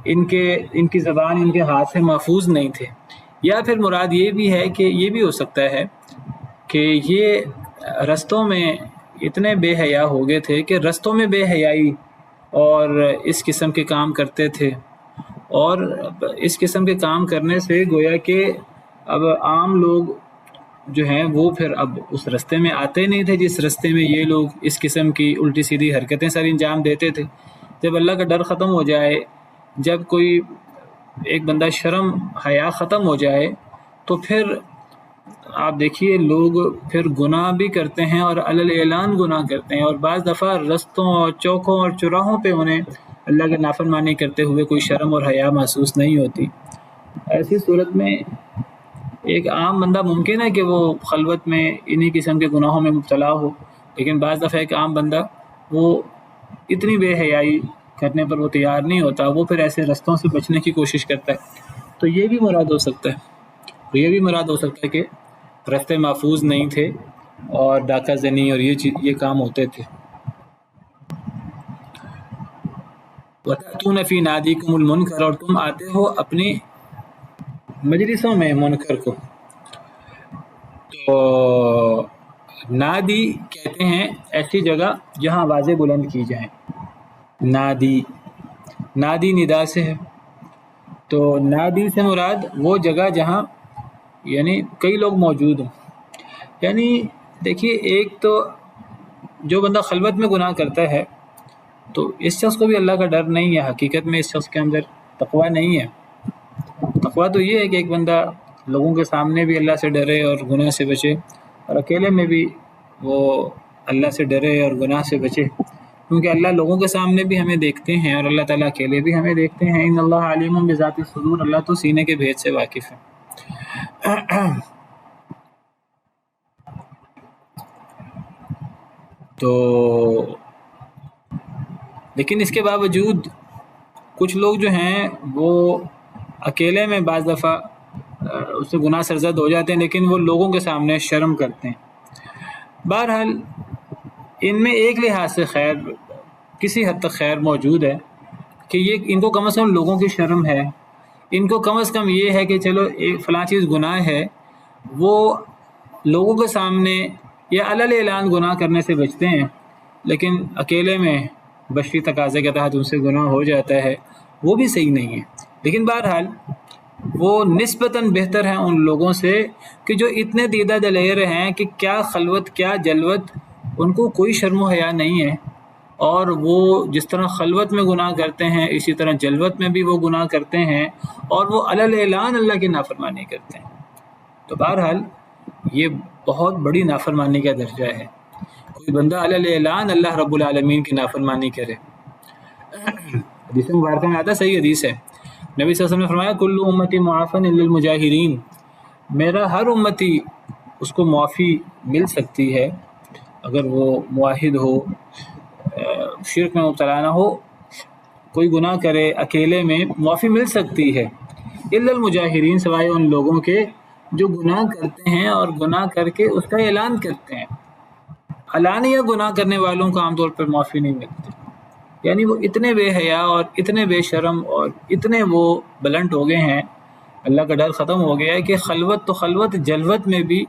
ان کی زبان ان کے ہاتھ سے محفوظ نہیں تھے، یا پھر مراد یہ بھی ہے کہ یہ بھی ہو سکتا ہے کہ یہ رستوں میں اتنے بے حیا ہو گئے تھے کہ رستوں میں بے حیائی اور اس قسم کے کام کرتے تھے، اور اس قسم کے کام کرنے سے گویا کہ اب عام لوگ جو ہیں وہ پھر اب اس رستے میں آتے نہیں تھے جس رستے میں یہ لوگ اس قسم کی الٹی سیدھی حرکتیں ساری انجام دیتے تھے۔ جب اللہ کا ڈر ختم ہو جائے، جب کوئی ایک بندہ شرم حیا ختم ہو جائے، تو پھر آپ دیکھیے لوگ پھر گناہ بھی کرتے ہیں اور علل اعلان گناہ کرتے ہیں، اور بعض دفعہ رستوں اور چوکوں اور چوراہوں پہ انہیں اللہ کی نافرمانی کرتے ہوئے کوئی شرم اور حیا محسوس نہیں ہوتی۔ ایسی صورت میں ایک عام بندہ ممکن ہے کہ وہ خلوت میں انہی قسم کے گناہوں میں مبتلا ہو، لیکن بعض دفعہ ایک عام بندہ وہ اتنی بے حیائی کرنے پر وہ تیار نہیں ہوتا، وہ پھر ایسے رستوں سے بچنے کی کوشش کرتا ہے، تو یہ بھی مراد ہو سکتا ہے، یہ بھی مراد ہو سکتا ہے کہ رستے محفوظ نہیں تھے اور ڈاکہ زنی اور یہ کام ہوتے تھے۔ وَتَأْتُونَ فِي نَادِيكُمُ الْمُنْكَرَ، اور تم آتے ہو اپنی مجلسوں میں منکر کو۔ تو نادی کہتے ہیں ایسی جگہ جہاں آوازیں بلند کی جائیں، نادی ندا سے ہے، تو نادی سے مراد وہ جگہ جہاں یعنی کئی لوگ موجود ہوں۔ یعنی دیکھیے ایک تو جو بندہ خلوت میں گناہ کرتا ہے تو اس شخص کو بھی اللہ کا ڈر نہیں ہے، حقیقت میں اس شخص کے اندر تقویٰ نہیں ہے۔ تقویٰ تو یہ ہے کہ ایک بندہ لوگوں کے سامنے بھی اللہ سے ڈرے اور گناہ سے بچے، اور اکیلے میں بھی وہ اللہ سے ڈرے اور گناہ سے بچے، کیونکہ اللہ لوگوں کے سامنے بھی ہمیں دیکھتے ہیں اور اللہ تعالیٰ اکیلے بھی ہمیں دیکھتے ہیں۔ ان اللہ علیم بذات الصدور، اللہ تو سینے کے بھید سے واقف ہے۔ تو لیکن اس کے باوجود کچھ لوگ جو ہیں وہ اکیلے میں بعض دفعہ اس سے گناہ سرزد ہو جاتے ہیں، لیکن وہ لوگوں کے سامنے شرم کرتے ہیں۔ بہرحال ان میں ایک لحاظ سے خیر، کسی حد تک خیر موجود ہے کہ یہ ان کو کم از کم لوگوں کی شرم ہے، ان کو کم از کم یہ ہے کہ چلو ایک فلاں چیز گناہ ہے، وہ لوگوں کے سامنے یا علل اعلان گناہ کرنے سے بچتے ہیں، لیکن اکیلے میں بشری تقاضے کے تحت ان سے گناہ ہو جاتا ہے، وہ بھی صحیح نہیں ہے۔ لیکن بہرحال وہ نسبتاً بہتر ہیں ان لوگوں سے کہ جو اتنے دیدہ دلیر ہیں کہ کیا خلوت کیا جلوت، ان کو کوئی شرم و حیا نہیں ہے، اور وہ جس طرح خلوت میں گناہ کرتے ہیں اسی طرح جلوت میں بھی وہ گناہ کرتے ہیں، اور وہ علل اعلان اللہ کی نافرمانی کرتے ہیں۔ تو بہرحال یہ بہت بڑی نافرمانی کا درجہ ہے، کوئی بندہ علل اعلان اللہ رب العالمین کی نافرمانی کرے۔ حدیث مبارکہ میں آتا، صحیح حدیث ہے، نبی صلی اللہ علیہ وسلم نے فرمایا کل امتی معافن الا المجاہرین، میرا ہر امتی اس کو معافی مل سکتی ہے اگر وہ موحد ہو، شرک میں مبتلا نہ ہو، کوئی گناہ کرے اکیلے میں، معافی مل سکتی ہے، الا المجاہرین، سوائے ان لوگوں کے جو گناہ کرتے ہیں اور گناہ کر کے اس کا اعلان کرتے ہیں۔ علانیہ گناہ کرنے والوں کو عام طور پر معافی نہیں ملتی، یعنی وہ اتنے بے حیا اور اتنے بے شرم اور اتنے وہ بلنٹ ہو گئے ہیں، اللہ کا ڈر ختم ہو گیا ہے کہ خلوت تو خلوت، جلوت میں بھی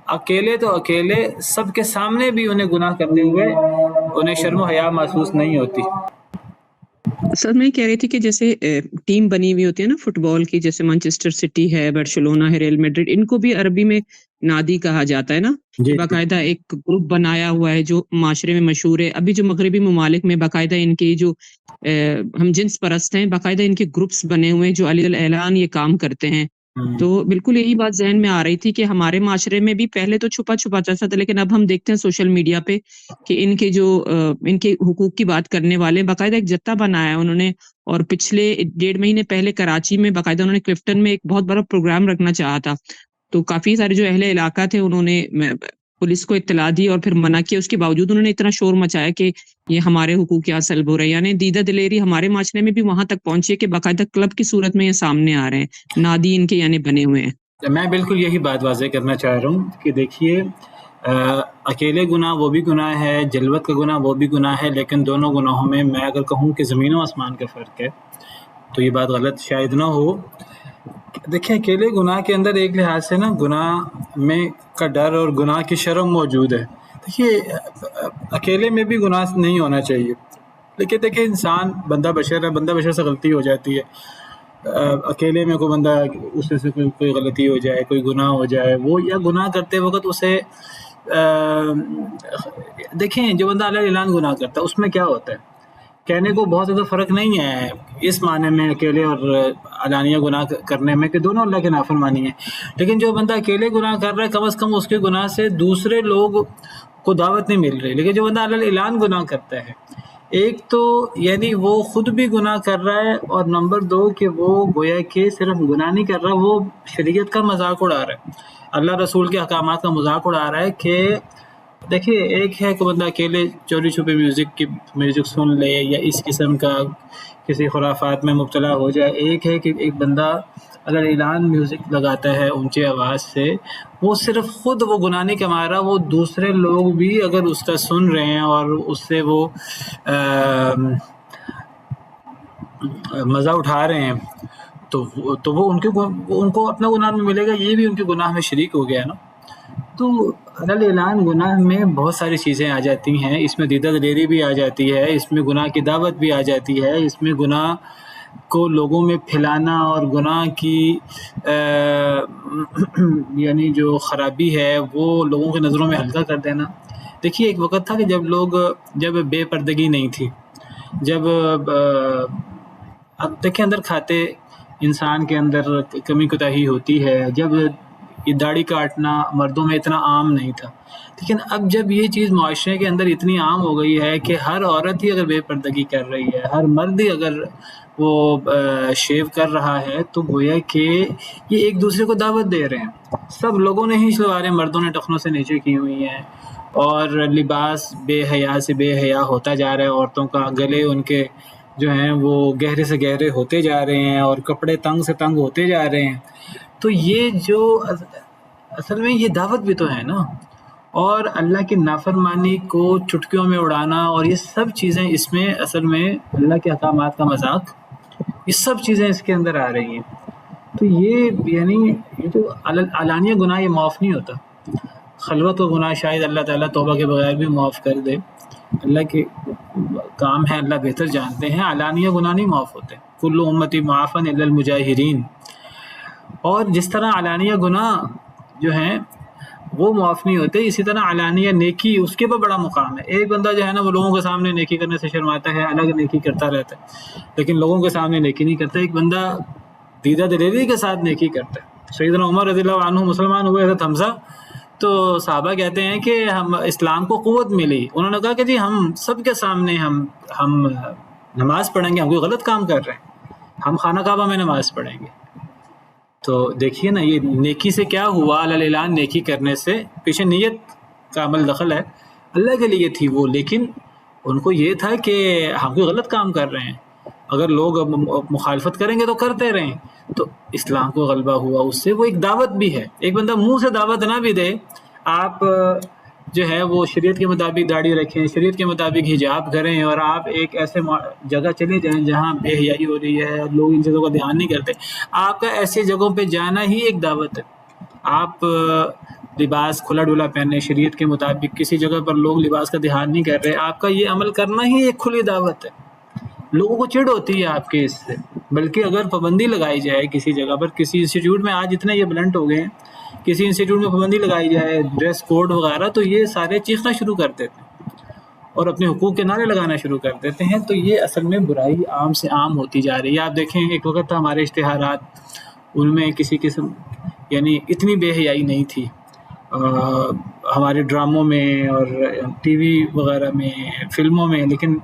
اکیلے تو اکیلے، سب کے سامنے بھی انہیں گناہ کرتے ہوئے انہیں شرم و حیا محسوس نہیں ہوتی۔ سر میں کہہ رہی تھی کہ جیسے ٹیم بنی ہوئی ہوتی ہے نا فٹ بال کی، جیسے مانچسٹر سٹی ہے، برشلونہ ہے، ریئل میڈرڈ، ان کو بھی عربی میں نادی کہا جاتا ہے نا، جی باقاعدہ ایک گروپ بنایا ہوا ہے جو معاشرے میں مشہور ہے. ابھی جو مغربی ممالک میں باقاعدہ ان کے جو ہم جنس پرست ہیں، باقاعدہ ان کے گروپس بنے ہوئے ہیں جو علی الاعلان یہ کام کرتے ہیں. تو بالکل یہی بات ذہن میں آ رہی تھی کہ ہمارے معاشرے میں بھی پہلے تو چھپا چھپا چلتا تھا، لیکن اب ہم دیکھتے ہیں سوشل میڈیا پہ کہ ان کے جو ان کے حقوق کی بات کرنے والے باقاعدہ ایک جتھا بنایا ہے انہوں نے. اور پچھلے 1.5 مہینے پہلے کراچی میں باقاعدہ انہوں نے کلفٹن میں ایک بہت بڑا پروگرام رکھنا چاہا تھا. تو کافی سارے جو اہل علاقہ تھے انہوں نے پولیس کو اطلاع دی اور پھر منع کیا. اس کے باوجود انہوں نے اتنا شور مچایا کہ یہ ہمارے حقوق یہاں سلب ہو رہے ہیں. یعنی دیدہ دلیری ہمارے معاشرے میں بھی وہاں تک پہنچی ہے کہ باقاعدہ کلب کی صورت میں یہ سامنے آ رہے ہیں، نادی ان کے یعنی بنے ہوئے ہیں. میں بالکل یہی بات واضح کرنا چاہ رہا ہوں کہ دیکھیے اکیلے گناہ وہ بھی گناہ ہے، جلوت کا گناہ وہ بھی گناہ ہے، لیکن دونوں گناہوں میں میں اگر کہوں کہ زمین و آسمان کا فرق ہے تو یہ بات غلط شاید نہ ہو. دیکھیں اکیلے گناہ کے اندر ایک لحاظ سے نا گناہ میں کا ڈر اور گناہ کی شرم موجود ہے. دیکھیے اکیلے میں بھی گناہ نہیں ہونا چاہیے، لیکن دیکھیں انسان بندہ بشر ہے، بندہ بشر سے غلطی ہو جاتی ہے. اکیلے میں کوئی بندہ اس سے کوئی غلطی ہو جائے، کوئی گناہ ہو جائے، وہ یا گناہ کرتے وقت اسے دیکھیں جو بندہ علی اعلان گناہ کرتا ہے اس میں کیا ہوتا ہے، کہنے کو بہت زیادہ فرق نہیں ہے اس معنی میں اکیلے اور علانیہ گناہ کرنے میں کہ دونوں اللہ کے نافرمانی ہیں. لیکن جو بندہ اکیلے گناہ کر رہا ہے کم از کم اس کے گناہ سے دوسرے لوگ کو دعوت نہیں مل رہی. لیکن جو بندہ علی اعلان گناہ کرتا ہے، ایک تو یعنی وہ خود بھی گناہ کر رہا ہے، اور نمبر 2 کہ وہ گویا کہ صرف گناہ نہیں کر رہا، وہ شریعت کا مذاق اڑا رہا ہے، اللہ رسول کے احکامات کا مذاق اڑا رہا ہے. کہ دیکھیے ایک ہے کہ بندہ اکیلے چوری چھپے میوزک سن لے یا اس قسم کا کسی خرافات میں مبتلا ہو جائے. ایک ہے کہ ایک بندہ اگر اعلان میوزک لگاتا ہے اونچی آواز سے، وہ صرف خود وہ گناہ نہیں کما رہا، وہ دوسرے لوگ بھی اگر اس کا سن رہے ہیں اور اس سے وہ مزہ اٹھا رہے ہیں تو وہ ان کو اپنا گناہ میں ملے گا، یہ بھی ان کے گناہ میں شریک ہو گیا نا. تو علی اعلان گناہ میں بہت ساری چیزیں آ جاتی ہیں، اس میں دیدہ دلیری بھی آ جاتی ہے، اس میں گناہ کی دعوت بھی آ جاتی ہے، اس میں گناہ کو لوگوں میں پھیلانا اور گناہ کی یعنی جو خرابی ہے وہ لوگوں کی نظروں میں ہلکا کر دینا. دیکھیے ایک وقت تھا کہ جب بے پردگی نہیں تھی، جب اب دیکھیں اندر کھاتے انسان کے اندر کمی کوتاہی ہوتی ہے، جب یہ داڑھی کاٹنا مردوں میں اتنا عام نہیں تھا. لیکن اب جب یہ چیز معاشرے کے اندر اتنی عام ہو گئی ہے کہ ہر عورت ہی اگر بے پردگی کر رہی ہے، ہر مرد ہی اگر وہ شیو کر رہا ہے، تو گویا کہ یہ ایک دوسرے کو دعوت دے رہے ہیں. سب لوگوں نے ہی شلواریں مردوں نے ٹخنوں سے نیچے کی ہوئی ہیں، اور لباس بے حیا سے بے حیا ہوتا جا رہا ہے عورتوں کا، گلے ان کے جو ہیں وہ گہرے سے گہرے ہوتے جا رہے ہیں اور کپڑے تنگ سے تنگ ہوتے جا رہے ہیں. تو یہ جو اصل میں یہ دعوت بھی تو ہے نا، اور اللہ کی نافرمانی کو چٹکیوں میں اڑانا اور یہ سب چیزیں اس میں اصل میں اللہ کے احکامات کا مذاق، یہ سب چیزیں اس کے اندر آ رہی ہیں. تو یہ یعنی یہ تو علانیہ گناہ یہ معاف نہیں ہوتا. خلوت و گناہ شاید اللہ تعالیٰ توبہ کے بغیر بھی معاف کر دے، اللہ کے کام ہے، اللہ بہتر جانتے ہیں. علانیہ گناہ نہیں معاف ہوتے. کل امتی معافا الا المجاہرین. اور جس طرح علانیہ گناہ جو ہیں وہ معاف نہیں ہوتے، اسی طرح علانیہ نیکی اس کے پر بڑا مقام ہے. ایک بندہ جو ہے نا وہ لوگوں کے سامنے نیکی کرنے سے شرماتا ہے، الگ نیکی کرتا رہتا ہے، لیکن لوگوں کے سامنے نیکی نہیں کرتا. ایک بندہ دیدہ دلیری کے ساتھ نیکی کرتا ہے. سیدنا عمر رضی اللہ عنہ مسلمان ہوئے حضرت حمزہ، تو صحابہ کہتے ہیں کہ ہم اسلام کو قوت ملی، انہوں نے کہا کہ جی ہم سب کے سامنے ہم نماز پڑھیں گے، ہم کوئی غلط کام کر رہے ہیں، ہم خانہ کعبہ میں نماز پڑھیں گے. تو دیکھیے نا یہ نیکی سے کیا ہوا، علی الاعلان نیکی کرنے سے پیچھے نیت کا عمل دخل ہے، اللہ کے لیے تھی وہ، لیکن ان کو یہ تھا کہ ہم کوئی غلط کام کر رہے ہیں، اگر لوگ مخالفت کریں گے تو کرتے رہیں. تو اسلام کو غلبہ ہوا اس سے، وہ ایک دعوت بھی ہے. ایک بندہ منہ سے دعوت نہ بھی دے، آپ جو ہے وہ شریعت کے مطابق داڑھی رکھیں، شریعت کے مطابق حجاب کریں، اور آپ ایک ایسے جگہ چلے جائیں جہاں بے حیائی ہو رہی ہے، لوگ ان چیزوں کا دھیان نہیں کرتے، آپ کا ایسی جگہوں پہ جانا ہی ایک دعوت ہے. آپ لباس کھلا ڈھلا پہنے شریعت کے مطابق، کسی جگہ پر لوگ لباس کا دھیان نہیں کر رہے، آپ کا یہ عمل کرنا ہی ایک کھلی دعوت ہے. لوگوں کو چڑ ہوتی ہے آپ کے اس سے، بلکہ اگر پابندی لگائی جائے کسی جگہ پر، کسی انسٹیٹیوٹ میں آج اتنے یہ بلنٹ ہو گئے ہیں، کسی انسٹیٹیوٹ میں پابندی لگائی جائے ڈریس کوڈ وغیرہ، تو یہ سارے چیخنا شروع کر دیتے ہیں اور اپنے حقوق کے نعرے لگانا شروع کر دیتے ہیں. تو یہ اصل میں برائی عام سے عام ہوتی جا رہی ہے. آپ دیکھیں ایک وقت تھا ہمارے اشتہارات، ان میں کسی قسم یعنی اتنی بے حیائی نہیں تھی ہمارے ڈراموں میں اور ٹی وی وغیرہ میں، فلموں میں، لیکن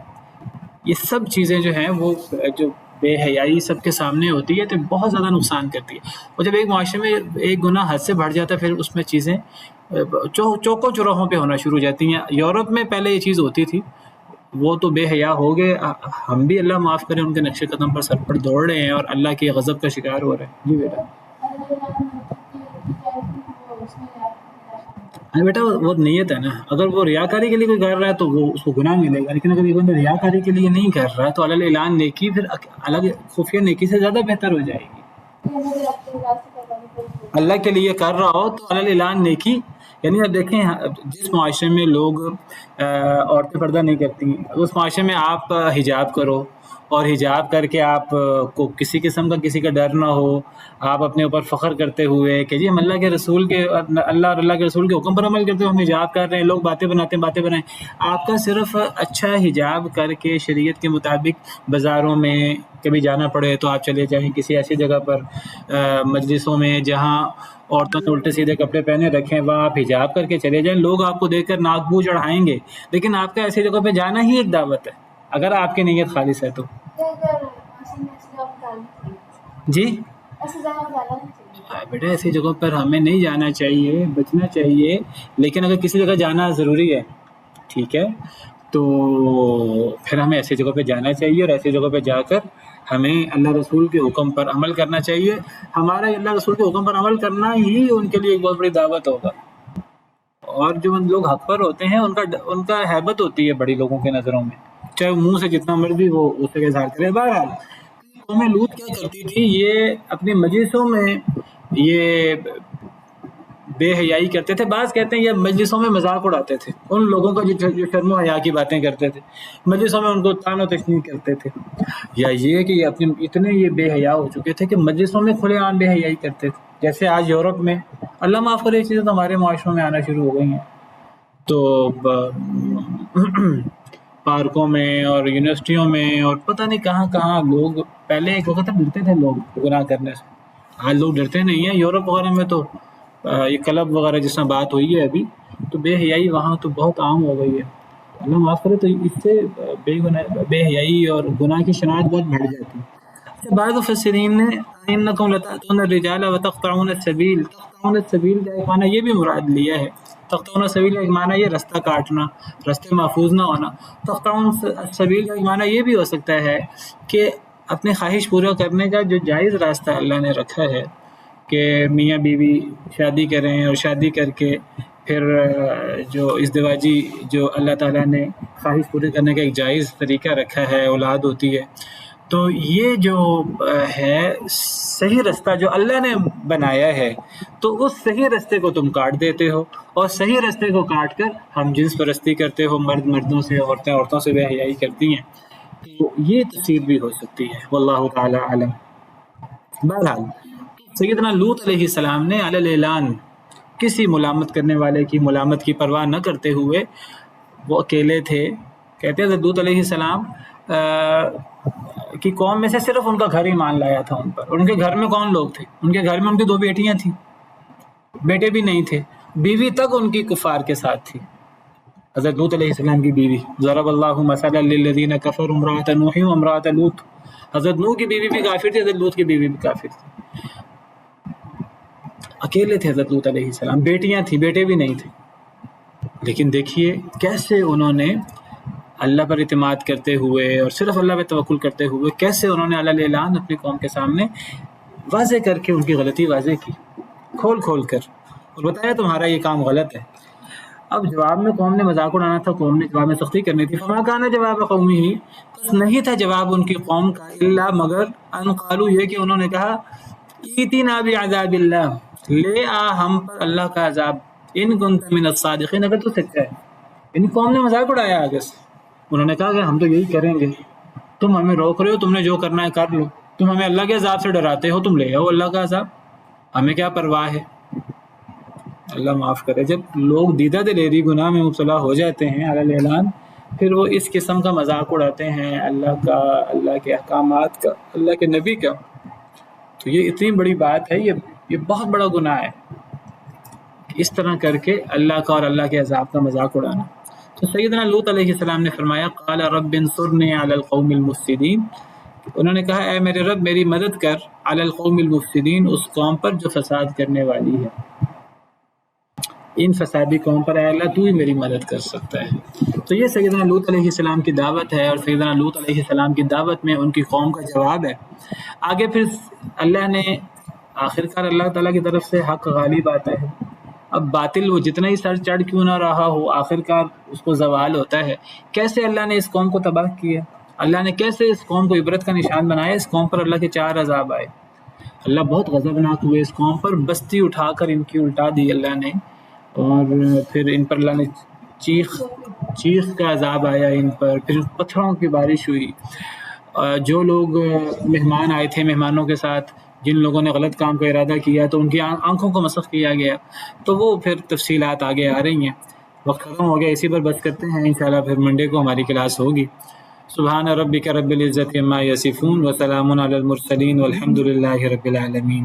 یہ سب چیزیں جو ہیں وہ جو بے حیائی سب کے سامنے ہوتی ہے تو بہت زیادہ نقصان کرتی ہے. اور جب ایک معاشرے میں ایک گناہ حد سے بڑھ جاتا ہے پھر اس میں چیزیں چوکوں چوراہوں پہ ہونا شروع ہو جاتی ہیں. یورپ میں پہلے یہ چیز ہوتی تھی، وہ تو بے حیا ہو گئے، ہم بھی اللہ معاف کریں ان کے نقش قدم پر سر پر دوڑ رہے ہیں اور اللہ کے غضب کا شکار ہو رہے ہیں. جی بیٹا. ارے بیٹا وہ نیت ہے نا، اگر وہ ریاکاری کے لیے کوئی کر رہا ہے تو وہ اس کو گناہ ملے گا، لیکن اگر یہ بندہ ریاکاری کے لیے نہیں کر رہا ہے تو علی اعلان نیکی پھر الگ خفیہ نیکی سے زیادہ بہتر ہو جائے گی. اللہ کے لیے کر رہا ہو تو علی اعلان نیکی، یعنی اب دیکھیں جس معاشرے میں لوگ عورتیں پردہ نہیں کرتی، اس معاشرے میں آپ حجاب کرو اور حجاب کر کے آپ کو کسی قسم کا کسی کا ڈر نہ ہو، آپ اپنے اوپر فخر کرتے ہوئے کہ جی ہم اللہ کے رسول کے اللہ اور اللہ کے رسول کے حکم پر عمل کرتے ہوئے ہم حجاب کر رہے ہیں، لوگ باتیں بناتے ہیں باتیں بنائیں. آپ کا صرف اچھا حجاب کر کے شریعت کے مطابق بازاروں میں کبھی جانا پڑے تو آپ چلے جائیں کسی ایسی جگہ پر مجلسوں میں جہاں عورتوں نے الٹے سیدھے کپڑے پہنے رکھیں، وہاں آپ حجاب کر کے چلے جائیں، لوگ آپ کو دیکھ کر ناک بو چڑھائیں گے، لیکن آپ کا ایسی جگہ پہ جانا ہی ایک دعوت ہے اگر آپ کی نیت خالص ہے تو. جی بیٹا ایسی جگہوں پر ہمیں نہیں جانا چاہیے، بچنا چاہیے، لیکن اگر کسی جگہ جانا ضروری ہے ٹھیک ہے تو پھر ہمیں ایسی جگہ پہ جانا چاہیے، اور ایسی جگہ پہ جا کر ہمیں اللہ رسول کے حکم پر عمل کرنا چاہیے. ہمارا اللہ رسول کے حکم پر عمل کرنا ہی ان کے لیے ایک بہت بڑی دعوت ہوگا. اور جو لوگ حق پر ہوتے ہیں ان کا ہیبت ہوتی ہے بڑی لوگوں کے نظروں میں، چاہے منہ سے جتنا مرضی وہ اس کا اظہار کرے. بہرحال قوم لوط کیا کرتی تھی، یہ اپنی مجلسوں میں یہ بے حیائی کرتے تھے. بعض کہتے ہیں یہ مجلسوں میں مذاق اڑاتے تھے ان لوگوں کا جو شرم و حیا کی باتیں کرتے تھے، مجلسوں میں ان کو طعن و تشنیع کرتے تھے. یا یہ کہ یہ اتنے یہ بے حیا ہو چکے تھے کہ مجلسوں میں کھلے عام بے حیائی کرتے تھے. جیسے آج یورپ میں اللہ معاف کرے یہ چیزیں تو ہمارے معاشروں میں آنا شروع ہو گئی ہیں. تو پارکوں میں اور یونیورسٹیوں میں اور پتہ نہیں کہاں کہاں لوگ پہلے ایک وقت ڈرتے تھے لوگ گناہ کرنے سے، آج لوگ ڈرتے نہیں ہیں. یورپ وغیرہ میں تو یہ کلب وغیرہ جس طرح بات ہوئی ہے ابھی، تو بے حیائی وہاں تو بہت عام ہو گئی ہے. اللہ معاف کرے تو اس سے بے حیائی اور گناہ کی شناخت بہت بڑھ جاتی ہے. بعض مفسرین نے انکم لتأتون الرجال وتقطعون السبیل، تقطعون السبیل کا ایک معنی یہ بھی مراد لیا ہے. تقطعون السبیل کا ایک معنی یہ رستہ کاٹنا، رستے محفوظ نہ ہونا. تقطعون السبیل کا ایک معنی یہ بھی ہو سکتا ہے کہ اپنی خواہش پورا کرنے کا جو جائز راستہ اللہ نے رکھا ہے کہ میاں بیوی شادی کریں اور شادی کر کے پھر جو ازدواجی جو اللہ تعالیٰ نے خواہش پوری کرنے کا ایک جائز طریقہ رکھا ہے، اولاد ہوتی ہے. تو یہ جو ہے صحیح رستہ جو اللہ نے بنایا ہے، تو اس صحیح رستے کو تم کاٹ دیتے ہو، اور صحیح رستے کو کاٹ کر ہم جنس پرستی کرتے ہو، مرد مردوں سے، عورتیں عورتوں سے بے حیائی کرتی ہیں. تو یہ تفسیر بھی ہو سکتی ہے، واللہ تعالی عالم. بہرحال سیدنا لوط علیہ السلام نے علی الاعلان کسی ملامت کرنے والے کی ملامت کی پرواہ نہ کرتے ہوئے، وہ اکیلے تھے. کہتے ہیں لوط علیہ السلام کی قوم میں سے صرف ان کا گھر ایمان لایا تھا ان پر. اور ان کے گھر میں کون لوگ تھے؟ ان کے گھر میں ان کی 2 بیٹیاں تھیں، بیٹے بھی نہیں تھے، بیوی تک ان کی کفار کے ساتھ تھی. حضرت لوط علیہ السلام کی بیوی، ضرب اللہ مثلا للذین کفروا امرأۃ نوح و امرأۃ لوط، حضرت نوح کی بیوی بھی کافر تھی، حضرت لوط کی بیوی بھی کافر تھی. اکیلے تھے حضرت لوط علیہ السلام، بیٹیاں تھیں، بیٹے بھی نہیں تھے. لیکن دیکھیے کیسے انہوں نے اللہ پر اعتماد کرتے ہوئے اور صرف اللہ پہ توکل کرتے ہوئے کیسے انہوں نے علی الاعلان اپنی قوم کے سامنے واضح کر کے ان کی غلطی واضح کی، کھول کھول کر، اور بتایا تمہارا یہ کام غلط ہے. اب جواب میں قوم نے مذاق اڑانا تھا، قوم نے جواب میں سختی کرنی تھی. فما کان جواب قومی ہی، بس نہیں تھا جواب ان کی قوم کا، الا مگر ان قالوا، یہ کہ انہوں نے کہا ایتنا بعذاب اللہ، لے آ ہم پر اللہ کا عذاب، ان کنت من الصادقین، اگر تو سچا ہے. یعنی قوم نے مذاق اڑایا آگے سے، انہوں نے کہا کہ ہم تو یہی کریں گے. تم ہمیں روک رہے ہو, تم نے جو کرنا ہے کر لو, تم ہمیں اللہ کے عذاب سے ڈراتے ہو, تم لے آؤ اللہ کا عذاب, ہمیں کیا پرواہ ہے. اللہ معاف کرے. جب لوگ دیدہ دلیری گناہ میں مبتلا ہو جاتے ہیں علی الاعلان, پھر وہ اس قسم کا مذاق اڑاتے ہیں اللہ کا, اللہ کے احکامات کا, اللہ کے نبی کا, تو یہ اتنی بڑی بات ہے, یہ بہت بڑا گناہ ہے اس طرح کر کے اللہ کا اور اللہ کے عذاب کا مذاق اڑانا. تو سیدنا لوط علیہ السلام نے فرمایا قال رب انصرنی علی القوم المفسدین, انہوں نے کہا اے میرے رب میری مدد کر علی القوم المفسدین, اس قوم پر جو فساد کرنے والی ہے, ان فسادی قوم پر اے اللہ تو ہی میری مدد کر سکتا ہے. تو یہ سیدنا لوط علیہ السلام کی دعوت ہے, اور سیدنا لوط علیہ السلام کی دعوت میں ان کی قوم کا جواب ہے. آگے پھر اللہ نے آخرکار اللہ تعالیٰ کی طرف سے حق غالب آتا ہے. اب باطل وہ جتنا ہی سر چڑھ کیوں نہ رہا ہو, آخرکار اس کو زوال ہوتا ہے. کیسے اللہ نے اس قوم کو تباہ کیا, اللہ نے کیسے اس قوم کو عبرت کا نشان بنایا. اس قوم پر اللہ کے 4 عذاب آئے, اللہ بہت غضبناک ہوئے اس قوم پر, بستی اٹھا کر ان کی الٹا دی اللہ نے, اور پھر ان پر اللہ نے چیخ کا عذاب آیا ان پر, پھر پتھروں کی بارش ہوئی. جو لوگ مہمان آئے تھے, مہمانوں کے ساتھ جن لوگوں نے غلط کام کا ارادہ کیا تو ان کی آنکھوں کو مسخ کیا گیا. تو وہ پھر تفصیلات آگے آ رہی ہیں. وقت ختم ہو گیا, اسی پر بس کرتے ہیں, انشاءاللہ پھر منڈے کو ہماری کلاس ہوگی. سبحان ربک رب العزت عما یصفون وسلام علی المرسلین والحمد للہ رب العالمین.